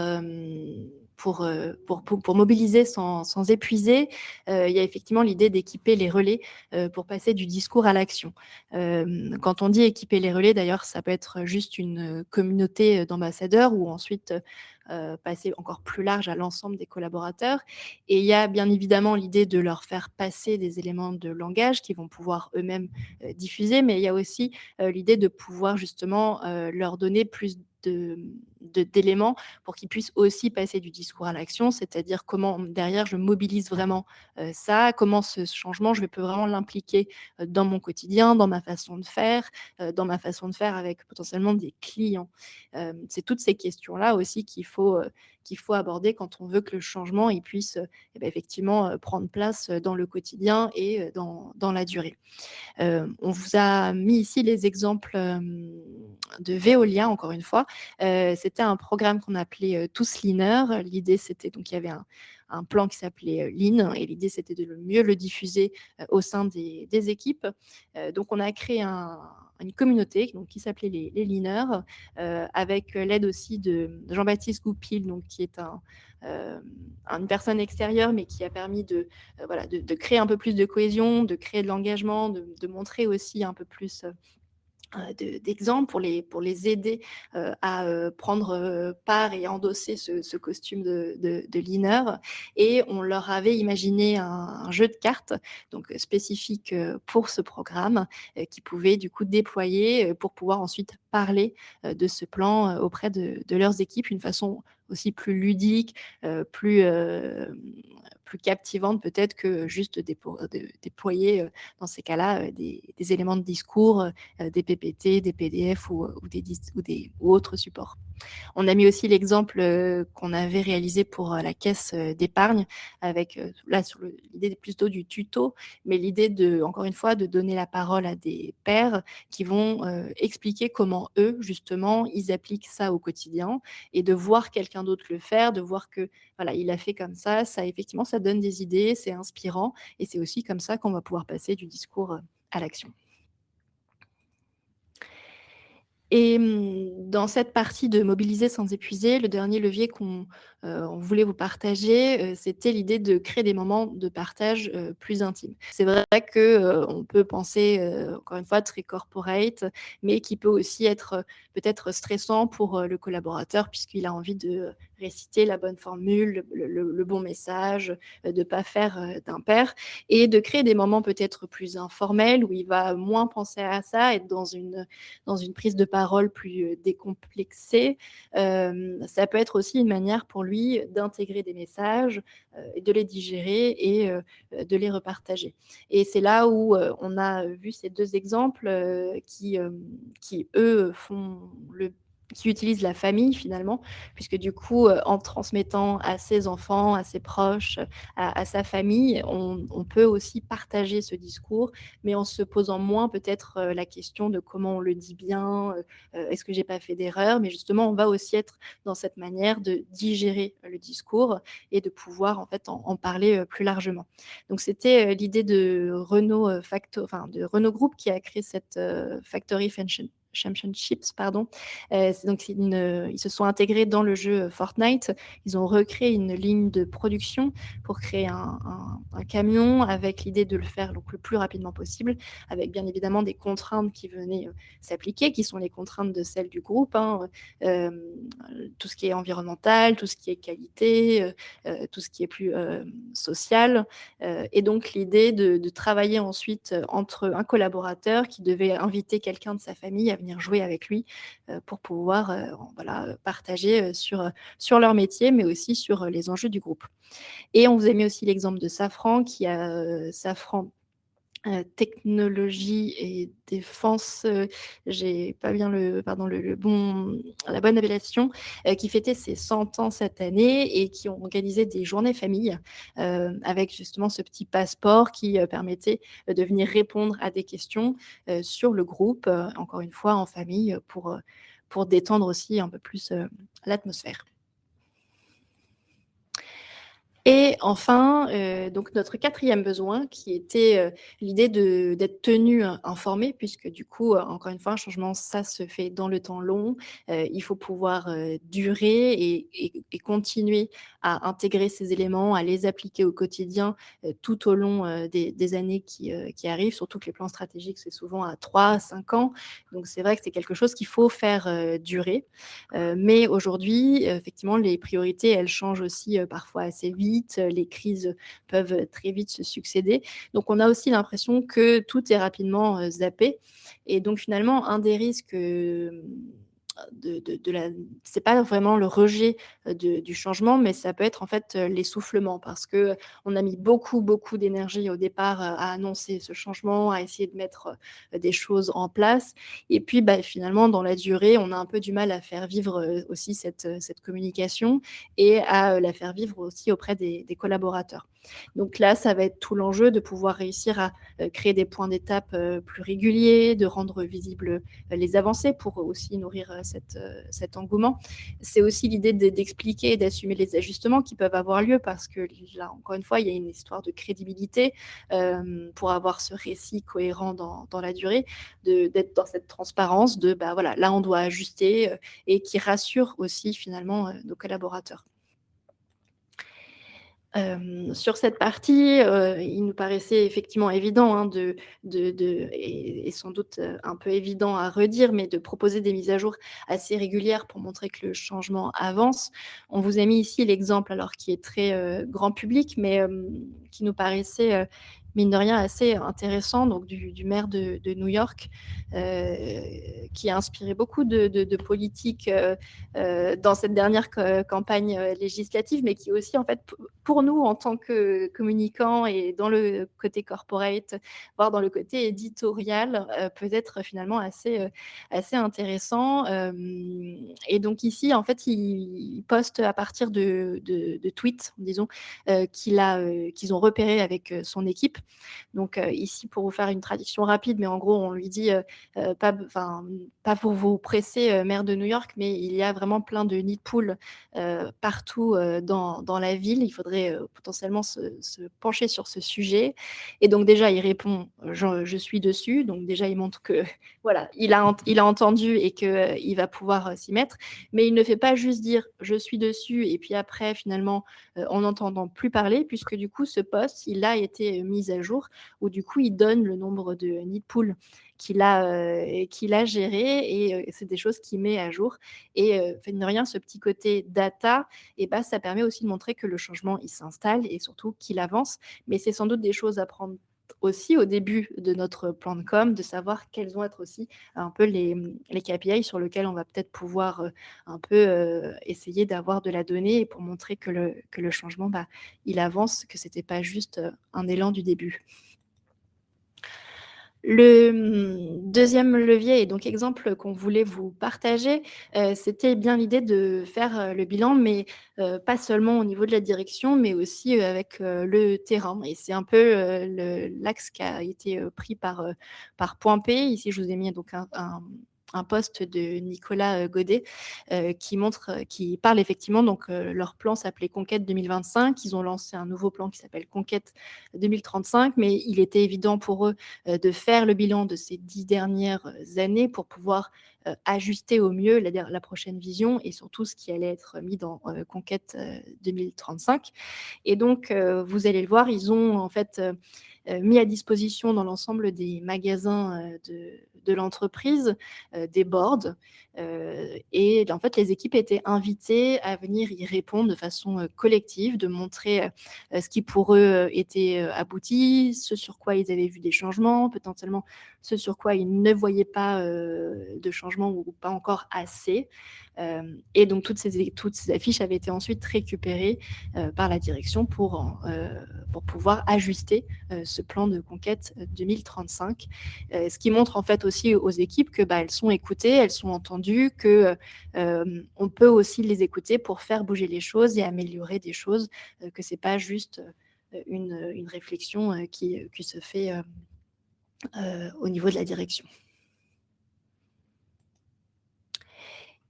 mobiliser sans épuiser, il y a effectivement l'idée d'équiper les relais pour passer du discours à l'action. Quand on dit équiper les relais, d'ailleurs, ça peut être juste une communauté d'ambassadeurs ou ensuite passer encore plus large à l'ensemble des collaborateurs. Et il y a bien évidemment l'idée de leur faire passer des éléments de langage qu'ils vont pouvoir eux-mêmes diffuser, mais il y a aussi l'idée de pouvoir justement leur donner plus d'éléments pour qu'ils puissent aussi passer du discours à l'action, c'est-à-dire comment derrière je mobilise vraiment ça, comment ce changement, je peux vraiment l'impliquer dans mon quotidien, dans ma façon de faire avec potentiellement des clients. C'est toutes ces questions-là aussi qu'il faut aborder quand on veut que le changement il puisse effectivement prendre place dans le quotidien et dans la durée. On vous a mis ici les exemples de Veolia, encore une fois. C'était un programme qu'on appelait Tous Leaner. L'idée, c'était donc il y avait un plan qui s'appelait Lean et l'idée, c'était de mieux le diffuser au sein des équipes. Donc, on a créé une communauté donc, qui s'appelait les Leaners avec l'aide aussi de Jean-Baptiste Goupil, donc, qui est une personne extérieure, mais qui a permis de créer un peu plus de cohésion, de créer de l'engagement, de montrer aussi un peu plus d'exemples pour les aider à prendre part et endosser ce costume de leaner. Et on leur avait imaginé un jeu de cartes donc spécifique pour ce programme qui pouvait du coup déployer pour pouvoir ensuite parler de ce plan auprès de leurs équipes, une façon aussi plus ludique, plus captivante peut-être que juste déployer dans ces cas-là des éléments de discours, des PPT, des PDF ou autres supports. On a mis aussi l'exemple qu'on avait réalisé pour la caisse d'épargne avec là sur l'idée plutôt du tuto, mais l'idée encore une fois de donner la parole à des pairs qui vont expliquer comment eux justement ils appliquent ça au quotidien et de voir quelqu'un d'autre le faire, de voir que voilà il a fait comme ça effectivement ça donne des idées, c'est inspirant et c'est aussi comme ça qu'on va pouvoir passer du discours à l'action. Et dans cette partie de mobiliser sans épuiser, le dernier levier qu'on voulait vous partager, c'était l'idée de créer des moments de partage plus intimes. C'est vrai qu'on peut penser, encore une fois, très corporate, mais qui peut aussi être peut-être stressant pour le collaborateur puisqu'il a envie de réciter la bonne formule, le bon message, de ne pas faire d'impair et de créer des moments peut-être plus informels où il va moins penser à ça, être dans une prise de parole plus décomplexée. Ça peut être aussi une manière pour lui d'intégrer des messages, et de les digérer et de les repartager. Et c'est là où on a vu ces deux exemples qui eux, font qui utilise la famille finalement, puisque du coup, en transmettant à ses enfants, à ses proches, à sa famille, on peut aussi partager ce discours, mais en se posant moins peut-être, la question de comment on le dit bien, est-ce que j'ai pas fait d'erreur? Mais justement, on va aussi être dans cette manière de digérer le discours et de pouvoir en fait en parler, plus largement. Donc c'était, l'idée de Renault, de Renault Group qui a créé cette, Factory Championships, pardon. Ils se sont intégrés dans le jeu Fortnite. Ils ont recréé une ligne de production pour créer un camion avec l'idée de le faire donc, le plus rapidement possible, avec bien évidemment des contraintes qui venaient s'appliquer, qui sont les contraintes de celles du groupe, hein, euh, tout ce qui est environnemental, tout ce qui est qualité, tout ce qui est plus social. Et donc l'idée de travailler ensuite entre un collaborateur qui devait inviter quelqu'un de sa famille à venir jouer avec lui pour pouvoir voilà, partager sur leur métier, mais aussi sur les enjeux du groupe. Et on vous a mis aussi l'exemple de Safran, qui a Safran technologie et défense, j'ai pas bien la bonne appellation, qui fêtait ses 100 ans cette année et qui ont organisé des journées famille, avec justement ce petit passeport qui, permettait, de venir répondre à des questions, sur le groupe, encore une fois en famille, pour détendre aussi un peu plus, l'atmosphère. Et enfin, donc notre 4e besoin qui était, l'idée d'être tenu informé puisque du coup, encore une fois, un changement, ça se fait dans le temps long. Il faut pouvoir, durer et continuer à intégrer ces éléments, à les appliquer au quotidien, tout au long, des années qui arrivent. Surtout que les plans stratégiques, c'est souvent à 3-5 ans. Donc c'est vrai que c'est quelque chose qu'il faut faire, durer. Mais aujourd'hui, effectivement, les priorités, elles changent aussi, parfois assez vite. Les crises peuvent très vite se succéder. Donc, on a aussi l'impression que tout est rapidement zappé. Et donc, finalement, un des risques c'est pas vraiment le rejet du changement, mais ça peut être en fait l'essoufflement parce que on a mis beaucoup d'énergie au départ à annoncer ce changement, à essayer de mettre des choses en place. Et puis, finalement, dans la durée, on a un peu du mal à faire vivre aussi cette communication et à la faire vivre aussi auprès des collaborateurs. Donc là, ça va être tout l'enjeu de pouvoir réussir à créer des points d'étape plus réguliers, de rendre visibles les avancées pour aussi nourrir cet engouement. C'est aussi l'idée d'expliquer et d'assumer les ajustements qui peuvent avoir lieu parce que là, encore une fois, il y a une histoire de crédibilité pour avoir ce récit cohérent dans la durée, d'être dans cette transparence de, voilà, là, on doit ajuster et qui rassure aussi finalement nos collaborateurs. Sur cette partie, il nous paraissait effectivement évident, hein, et sans doute, un peu évident à redire, mais de proposer des mises à jour assez régulières pour montrer que le changement avance. On vous a mis ici l'exemple alors qui est très, grand public, mais qui nous paraissait, mine de rien assez intéressant, donc du maire de New York, qui a inspiré beaucoup de politiques, dans cette dernière campagne législative, mais qui aussi en fait pour nous en tant que communicants et dans le côté corporate, voire dans le côté éditorial, peut être finalement assez intéressant. Et donc ici, en fait, il poste à partir de tweets, disons, qu'ils ont repérés avec son équipe. Donc ici, pour vous faire une traduction rapide, mais en gros, on lui dit pas pour vous presser, maire de New York, mais il y a vraiment plein de nids de poules partout dans la ville. Il faudrait potentiellement se pencher sur ce sujet. Et donc déjà, il répond, je suis dessus. Donc déjà, il montre que voilà, il a entendu et qu'il va pouvoir s'y mettre. Mais il ne fait pas juste dire je suis dessus et puis après, finalement, on n'entendant plus parler, puisque du coup, ce post, il a été mis à jour, où du coup, il donne le nombre de nids de poules qu'il a géré et c'est des choses qu'il met à jour. Et fait de rien, ce petit côté data, ça permet aussi de montrer que le changement, il s'installe et surtout qu'il avance. Mais c'est sans doute des choses à prendre aussi au début de notre plan de com, de savoir quels vont être aussi un peu les KPI sur lesquels on va peut-être pouvoir un peu essayer d'avoir de la donnée pour montrer que le changement, il avance, que c'était pas juste un élan du début. Le deuxième levier et donc exemple qu'on voulait vous partager, c'était bien l'idée de faire, le bilan, mais pas seulement au niveau de la direction, mais aussi, avec, le terrain et c'est un peu, l'axe qui a été, pris par Point P. Ici, je vous ai mis donc un post de Nicolas, Godet, qui parle effectivement donc, leur plan s'appelait Conquête 2025. Ils ont lancé un nouveau plan qui s'appelle Conquête 2035, mais il était évident pour eux de faire le bilan de ces 10 dernières années pour pouvoir ajuster au mieux la prochaine vision et surtout ce qui allait être mis dans Conquête 2035. Et donc, vous allez le voir, ils ont en fait mis à disposition dans l'ensemble des magasins de l'entreprise des boards. Et en fait, les équipes étaient invitées à venir y répondre de façon collective, de montrer ce qui pour eux était abouti, ce sur quoi ils avaient vu des changements, potentiellement ce sur quoi ils ne voyaient pas de changements ou pas encore assez. Et donc toutes ces affiches avaient été ensuite récupérées par la direction pour pouvoir ajuster ce plan de conquête 2035. Ce qui montre en fait aussi aux équipes que elles sont écoutées, elles sont entendues, que on peut aussi les écouter pour faire bouger les choses et améliorer des choses, que c'est pas juste une réflexion qui se fait au niveau de la direction.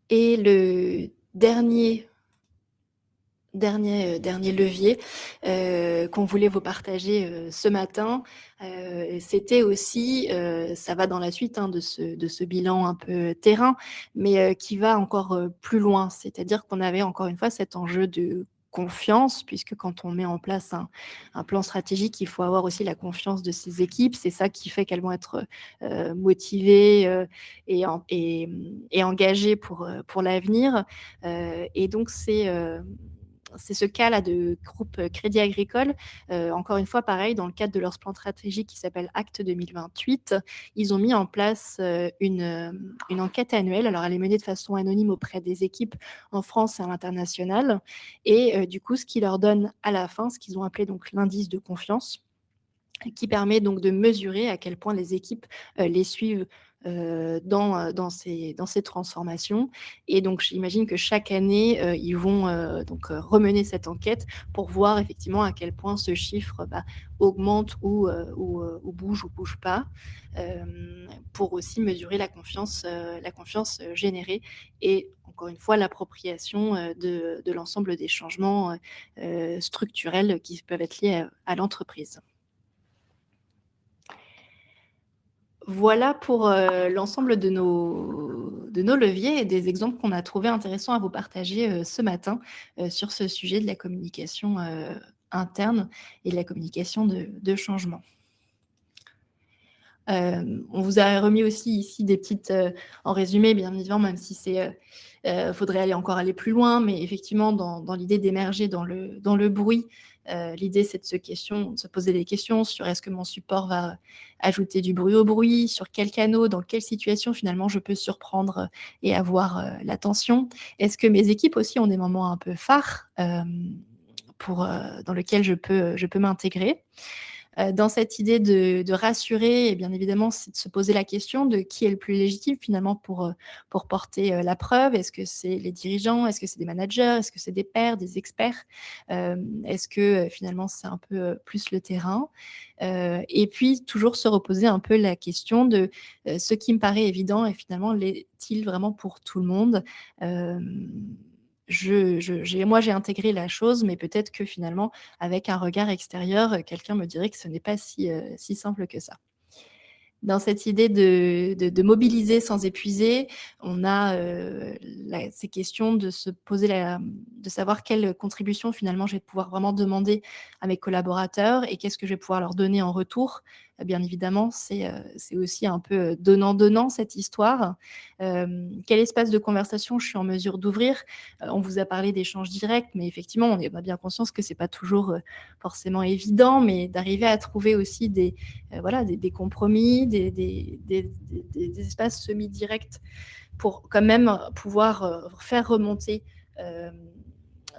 Et le dernier levier qu'on voulait vous partager ce matin, c'était aussi, ça va dans la suite de ce bilan un peu terrain, mais qui va encore plus loin. C'est-à-dire qu'on avait encore une fois cet enjeu de confiance, puisque quand on met en place un plan stratégique, il faut avoir aussi la confiance de ses équipes. C'est ça qui fait qu'elles vont être motivées et engagées pour l'avenir. Et donc, c'est ce cas-là de groupe Crédit Agricole. Encore une fois, pareil, dans le cadre de leur plan stratégique qui s'appelle Acte 2028, ils ont mis en place une enquête annuelle. Alors, elle est menée de façon anonyme auprès des équipes en France et à l'international. Et du coup, ce qui leur donne à la fin, ce qu'ils ont appelé donc l'indice de confiance, qui permet donc de mesurer à quel point les équipes les suivent dans ces transformations. Et donc, j'imagine que chaque année, ils vont remener cette enquête pour voir effectivement à quel point ce chiffre augmente ou bouge pas, pour aussi mesurer la confiance générée et encore une fois l'appropriation de l'ensemble des changements structurels qui peuvent être liés à l'entreprise. Voilà pour l'ensemble de nos leviers et des exemples qu'on a trouvés intéressants à vous partager ce matin sur ce sujet de la communication interne et de la communication de changement. On vous a remis aussi ici des petites, en résumé, bien évidemment, même si faudrait aller plus loin, mais effectivement, dans l'idée d'émerger dans le bruit, l'idée, c'est de se poser des questions sur est-ce que mon support va ajouter du bruit au bruit, sur quels canaux, dans quelle situation finalement je peux surprendre et avoir l'attention. Est-ce que mes équipes aussi ont des moments un peu phares dans lesquels je peux m'intégrer? Dans cette idée de rassurer et bien évidemment, c'est de se poser la question de qui est le plus légitime finalement pour porter la preuve. Est-ce que c'est les dirigeants? Est-ce que c'est des managers? Est-ce que c'est des pairs, des experts? Est-ce que finalement, c'est un peu plus le terrain? Et puis toujours se reposer un peu la question de ce qui me paraît évident et finalement l'est-il vraiment pour tout le monde? Moi, j'ai intégré la chose, mais peut-être que finalement, avec un regard extérieur, quelqu'un me dirait que ce n'est pas si simple que ça. Dans cette idée de mobiliser sans épuiser, on a ces questions de se poser de savoir quelle contribution finalement je vais pouvoir vraiment demander à mes collaborateurs et qu'est-ce que je vais pouvoir leur donner en retour. Bien évidemment, c'est aussi un peu donnant-donnant cette histoire. Quel espace de conversation je suis en mesure d'ouvrir? On vous a parlé d'échanges directs, mais effectivement, on a bien conscience que c'est pas toujours forcément évident, mais d'arriver à trouver aussi des compromis, des espaces semi-directs pour quand même pouvoir faire remonter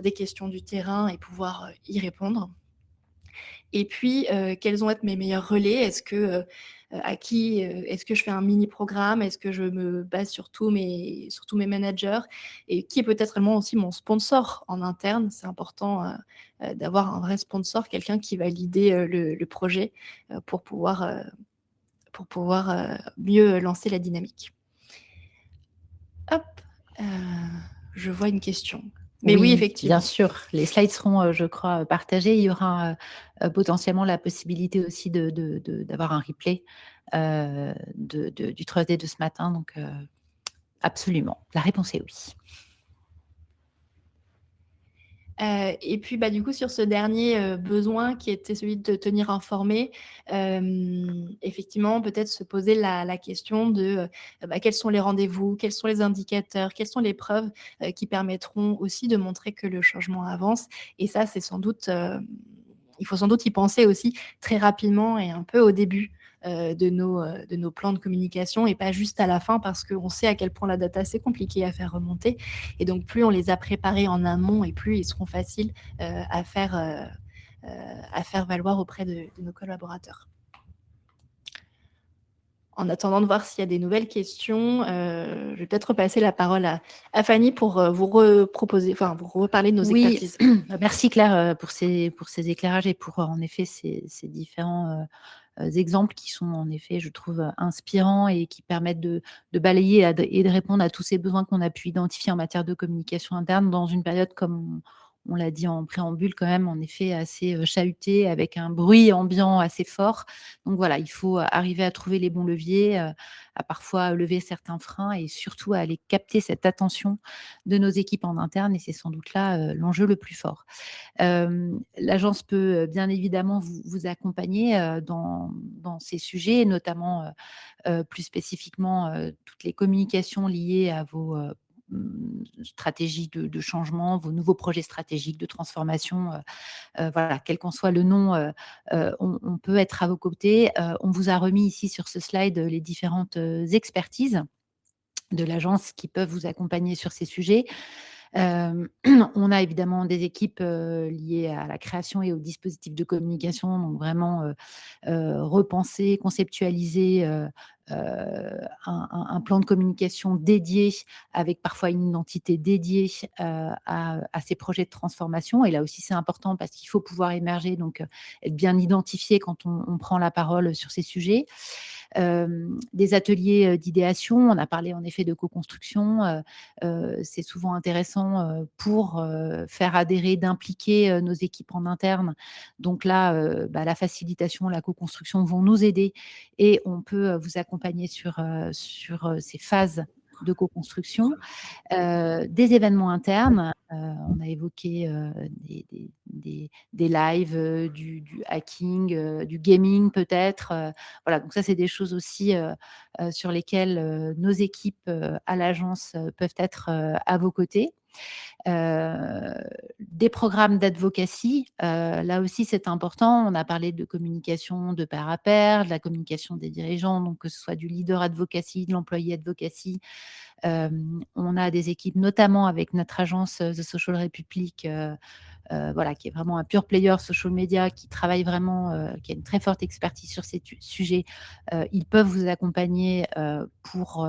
des questions du terrain et pouvoir y répondre. Et puis, quels vont être mes meilleurs relais? Est-ce que je fais un mini-programme? Est-ce que je me base sur tous mes managers? Et qui est peut-être réellement aussi mon sponsor en interne? C'est important d'avoir un vrai sponsor, quelqu'un qui va leader le projet pour pouvoir mieux lancer la dynamique. Hop, je vois une question. Mais oui, effectivement. Bien sûr. Les slides seront, je crois, partagés. Il y aura potentiellement la possibilité aussi d'avoir un replay du Trust Day de ce matin. Donc, absolument. La réponse est oui. Et puis, du coup, sur ce dernier besoin qui était celui de tenir informé, effectivement, peut-être se poser la question de quels sont les rendez-vous, quels sont les indicateurs, quelles sont les preuves qui permettront aussi de montrer que le changement avance. Et ça, c'est sans doute, il faut sans doute y penser aussi très rapidement et un peu au début de nos plans de communication et pas juste à la fin parce qu'on sait à quel point la data c'est compliqué à faire remonter et donc plus on les a préparés en amont et plus ils seront faciles à faire valoir auprès de nos collaborateurs. En attendant de voir s'il y a des nouvelles questions, je vais peut-être repasser la parole à Fanny pour vous reparler de nos expertises. Merci Claire pour ces éclairages et pour en effet ces différents exemples qui sont en effet, je trouve, inspirants et qui permettent de balayer et de répondre à tous ces besoins qu'on a pu identifier en matière de communication interne dans une période, comme on l'a dit en préambule, quand même, en effet, assez chahutée, avec un bruit ambiant assez fort. Donc voilà, il faut arriver à trouver les bons leviers, à parfois lever certains freins et surtout à aller capter cette attention de nos équipes en interne. Et c'est sans doute là l'enjeu le plus fort. L'agence peut bien évidemment vous accompagner dans ces sujets, notamment plus spécifiquement toutes les communications liées à vos stratégies de changement, vos nouveaux projets stratégiques de transformation. Voilà, quel qu'en soit le nom, on peut être à vos côtés. On vous a remis ici sur ce slide les différentes expertises de l'agence qui peuvent vous accompagner sur ces sujets. On a évidemment des équipes liées à la création et aux dispositifs de communication, donc vraiment repenser, conceptualiser un plan de communication dédié avec parfois une identité dédiée à ces projets de transformation. Et là aussi, c'est important parce qu'il faut pouvoir émerger, donc être bien identifié quand on prend la parole sur ces sujets. Des ateliers d'idéation, on a parlé en effet de co-construction, c'est souvent intéressant pour faire adhérer, d'impliquer nos équipes en interne. Donc là, la facilitation, la co-construction vont nous aider et on peut vous accompagner sur ces phases de co-construction. Des événements internes, on a évoqué des lives, du hacking, du gaming peut-être. Voilà, donc ça, c'est des choses aussi sur lesquelles nos équipes à l'agence peuvent être à vos côtés. Des programmes d'advocacy, là aussi c'est important. On a parlé de communication de pair à pair, de la communication des dirigeants, donc que ce soit du leader advocacy, de l'employé advocacy. On a des équipes, notamment avec notre agence The Social Republic, voilà, qui est vraiment un pure player social media, qui travaille vraiment, qui a une très forte expertise sur ces sujets. Ils peuvent vous accompagner pour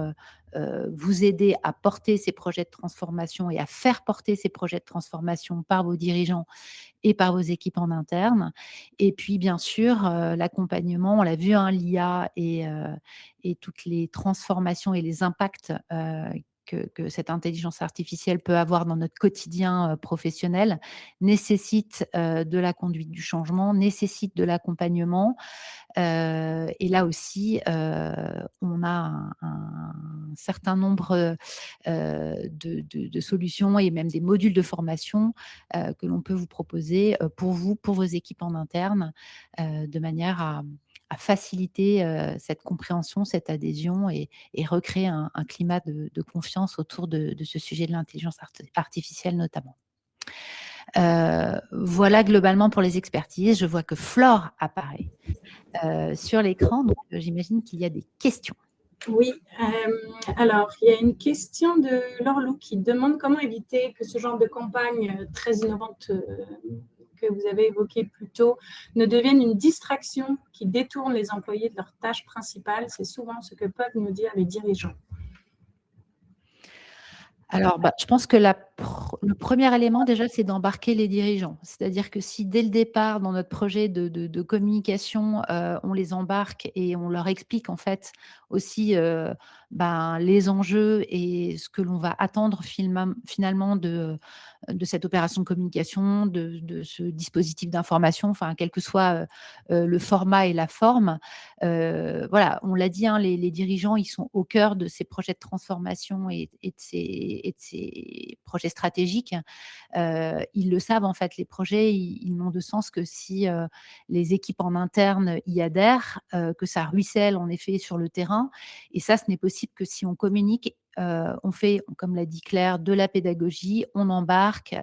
vous aider à porter ces projets de transformation et à faire porter ces projets de transformation par vos dirigeants et par vos équipes en interne. Et puis, bien sûr, l'accompagnement, on l'a vu, l'IA et toutes les transformations et les impacts que cette intelligence artificielle peut avoir dans notre quotidien professionnel nécessite de la conduite du changement, nécessite de l'accompagnement. Et là aussi, on a un certain nombre de solutions et même des modules de formation que l'on peut vous proposer pour vous, pour vos équipes en interne, de manière à faciliter cette compréhension, cette adhésion et recréer un climat de confiance autour de ce sujet de l'intelligence artificielle notamment. Voilà globalement pour les expertises. Je vois que Flore apparaît sur l'écran, donc j'imagine qu'il y a des questions. Oui, alors il y a une question de Laure Lou qui demande comment éviter que ce genre de campagne très innovante que vous avez évoquées plus tôt ne deviennent une distraction qui détourne les employés de leur tâche principale. C'est souvent ce que peuvent nous dire les dirigeants. Alors, je pense que le premier élément, déjà, c'est d'embarquer les dirigeants. C'est-à-dire que si, dès le départ, dans notre projet de communication, on les embarque et on leur explique, en fait, aussi, les enjeux et ce que l'on va attendre finalement de cette opération de communication, de ce dispositif d'information, enfin, quel que soit, le format et la forme. Voilà, on l'a dit, hein, les dirigeants, ils sont au cœur de ces projets de transformation et de ces projets stratégiques. Ils le savent, en fait, les projets, ils n'ont de sens que si les équipes en interne y adhèrent, que ça ruisselle, en effet, sur le terrain. Et ça, ce n'est possible que si on communique. On fait, comme l'a dit Claire, de la pédagogie, on embarque,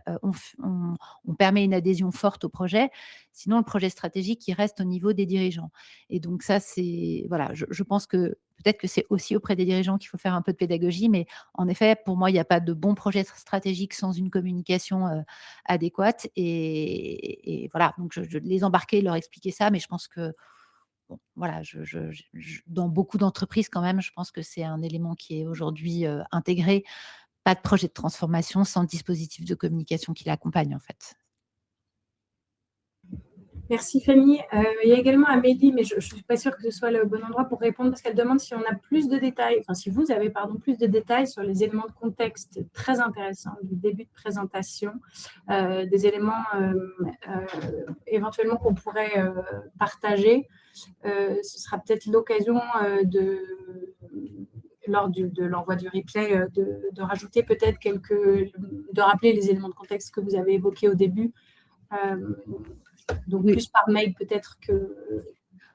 on permet une adhésion forte au projet. Sinon, le projet stratégique, il reste au niveau des dirigeants. Et donc ça, c'est voilà, je pense que peut-être que c'est aussi auprès des dirigeants qu'il faut faire un peu de pédagogie, mais en effet, pour moi, il n'y a pas de bon projet stratégique sans une communication adéquate. Et voilà, donc je les embarquer, leur expliquer ça, mais je pense que bon, voilà, dans beaucoup d'entreprises quand même, je pense que c'est un élément qui est aujourd'hui intégré. Pas de projet de transformation sans dispositif de communication qui l'accompagne, en fait. Merci Fanny. Il y a également Amélie, mais je ne suis pas sûre que ce soit le bon endroit pour répondre parce qu'elle demande si on a plus de détails, enfin si vous avez plus de détails sur les éléments de contexte très intéressants du début de présentation, des éléments éventuellement qu'on pourrait partager. Ce sera peut-être l'occasion lors de l'envoi du replay de rajouter peut-être de rappeler les éléments de contexte que vous avez évoqués au début. Donc, plus par mail peut-être que...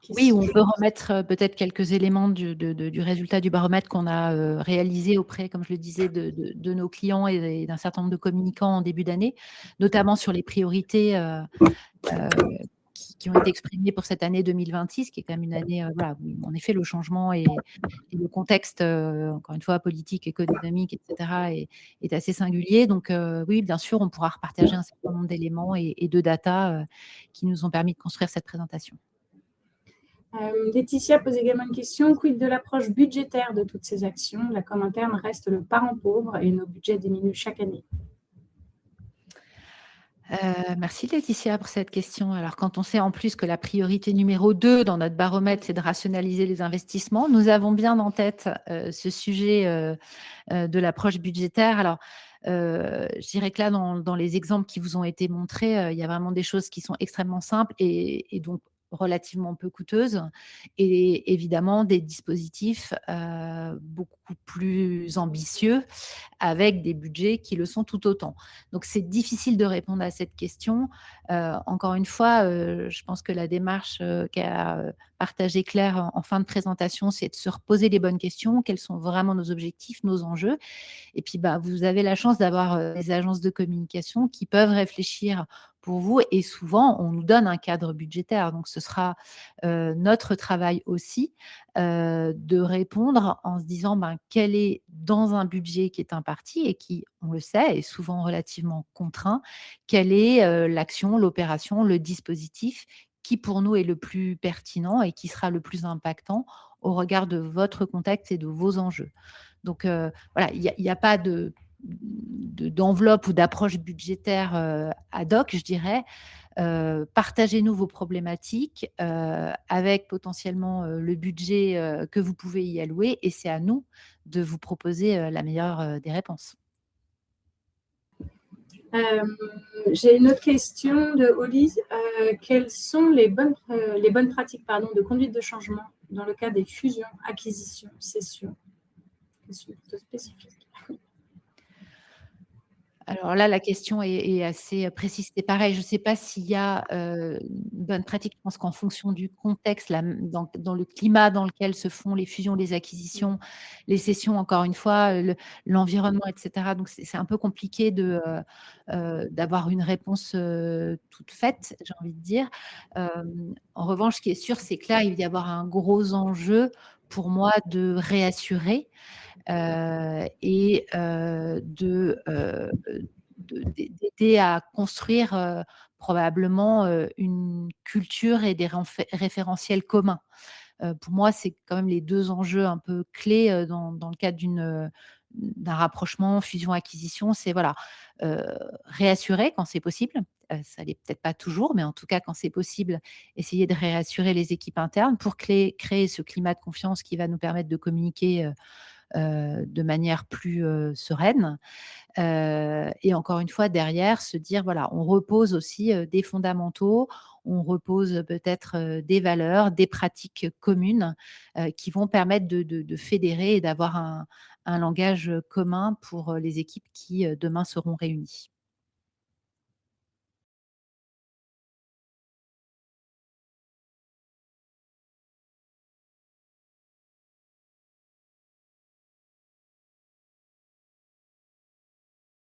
Oui, on peut remettre peut-être quelques éléments du résultat du baromètre qu'on a réalisé auprès, comme je le disais, de nos clients et d'un certain nombre de communicants en début d'année, notamment sur les priorités qui ont été exprimées pour cette année 2026, qui est quand même une année, voilà, où en effet le changement et le contexte, encore une fois, politique, économique, etc., est assez singulier. Donc oui, bien sûr, on pourra repartager un certain nombre d'éléments et de data qui nous ont permis de construire cette présentation. Laetitia pose également une question. Quid de l'approche budgétaire de toutes ces actions? La com interne reste le parent pauvre et nos budgets diminuent chaque année. Merci Laetitia pour cette question. Alors, quand on sait en plus que la priorité numéro 2 dans notre baromètre, c'est de rationaliser les investissements, nous avons bien en tête ce sujet de l'approche budgétaire. Alors, je dirais que là, dans les exemples qui vous ont été montrés, il y a vraiment des choses qui sont extrêmement simples et donc relativement peu coûteuses, et évidemment des dispositifs beaucoup plus ambitieux avec des budgets qui le sont tout autant. Donc, c'est difficile de répondre à cette question. Encore une fois, je pense que la démarche qu'a partagée Claire en fin de présentation, c'est de se reposer les bonnes questions. Quels sont vraiment nos objectifs, nos enjeux? Et puis, vous avez la chance d'avoir des agences de communication qui peuvent réfléchir pour vous. Et souvent, on nous donne un cadre budgétaire. Donc, ce sera notre travail aussi de répondre en se disant quel est, dans un budget qui est imparti et qui, on le sait, est souvent relativement contraint, quelle est l'action, l'opération, le dispositif qui pour nous est le plus pertinent et qui sera le plus impactant au regard de votre contexte et de vos enjeux. Donc voilà, il n'y a pas d'enveloppe ou d'approche budgétaire ad hoc, je dirais. Partagez-nous vos problématiques avec potentiellement le budget que vous pouvez y allouer, et c'est à nous de vous proposer la meilleure des réponses. J'ai une autre question de Oli. Quelles sont les bonnes pratiques de conduite de changement dans le cas des fusions, acquisitions, cessions? Question plutôt spécifique. Alors là, la question est assez précise. C'est pareil, je ne sais pas s'il y a une bonne pratique. Je pense qu'en fonction du contexte, dans le climat dans lequel se font les fusions, les acquisitions, les cessions, encore une fois, l'environnement, etc. Donc, c'est un peu compliqué d'avoir une réponse toute faite, j'ai envie de dire. En revanche, ce qui est sûr, c'est que là, il va y avoir un gros enjeu pour moi de réassurer et de d'aider à construire probablement une culture et des référentiels communs. Pour moi, c'est quand même les 2 enjeux un peu clés dans le cadre d'un rapprochement, fusion-acquisition. C'est voilà, heu, réassurer quand c'est possible. Ça l'est peut-être pas toujours, mais en tout cas, quand c'est possible, essayer de réassurer les équipes internes pour créer ce climat de confiance qui va nous permettre de communiquer de manière plus sereine. Et encore une fois, derrière, se dire, voilà, on repose aussi des fondamentaux, on repose peut-être des valeurs, des pratiques communes qui vont permettre de fédérer et d'avoir un langage commun pour les équipes qui demain seront réunies.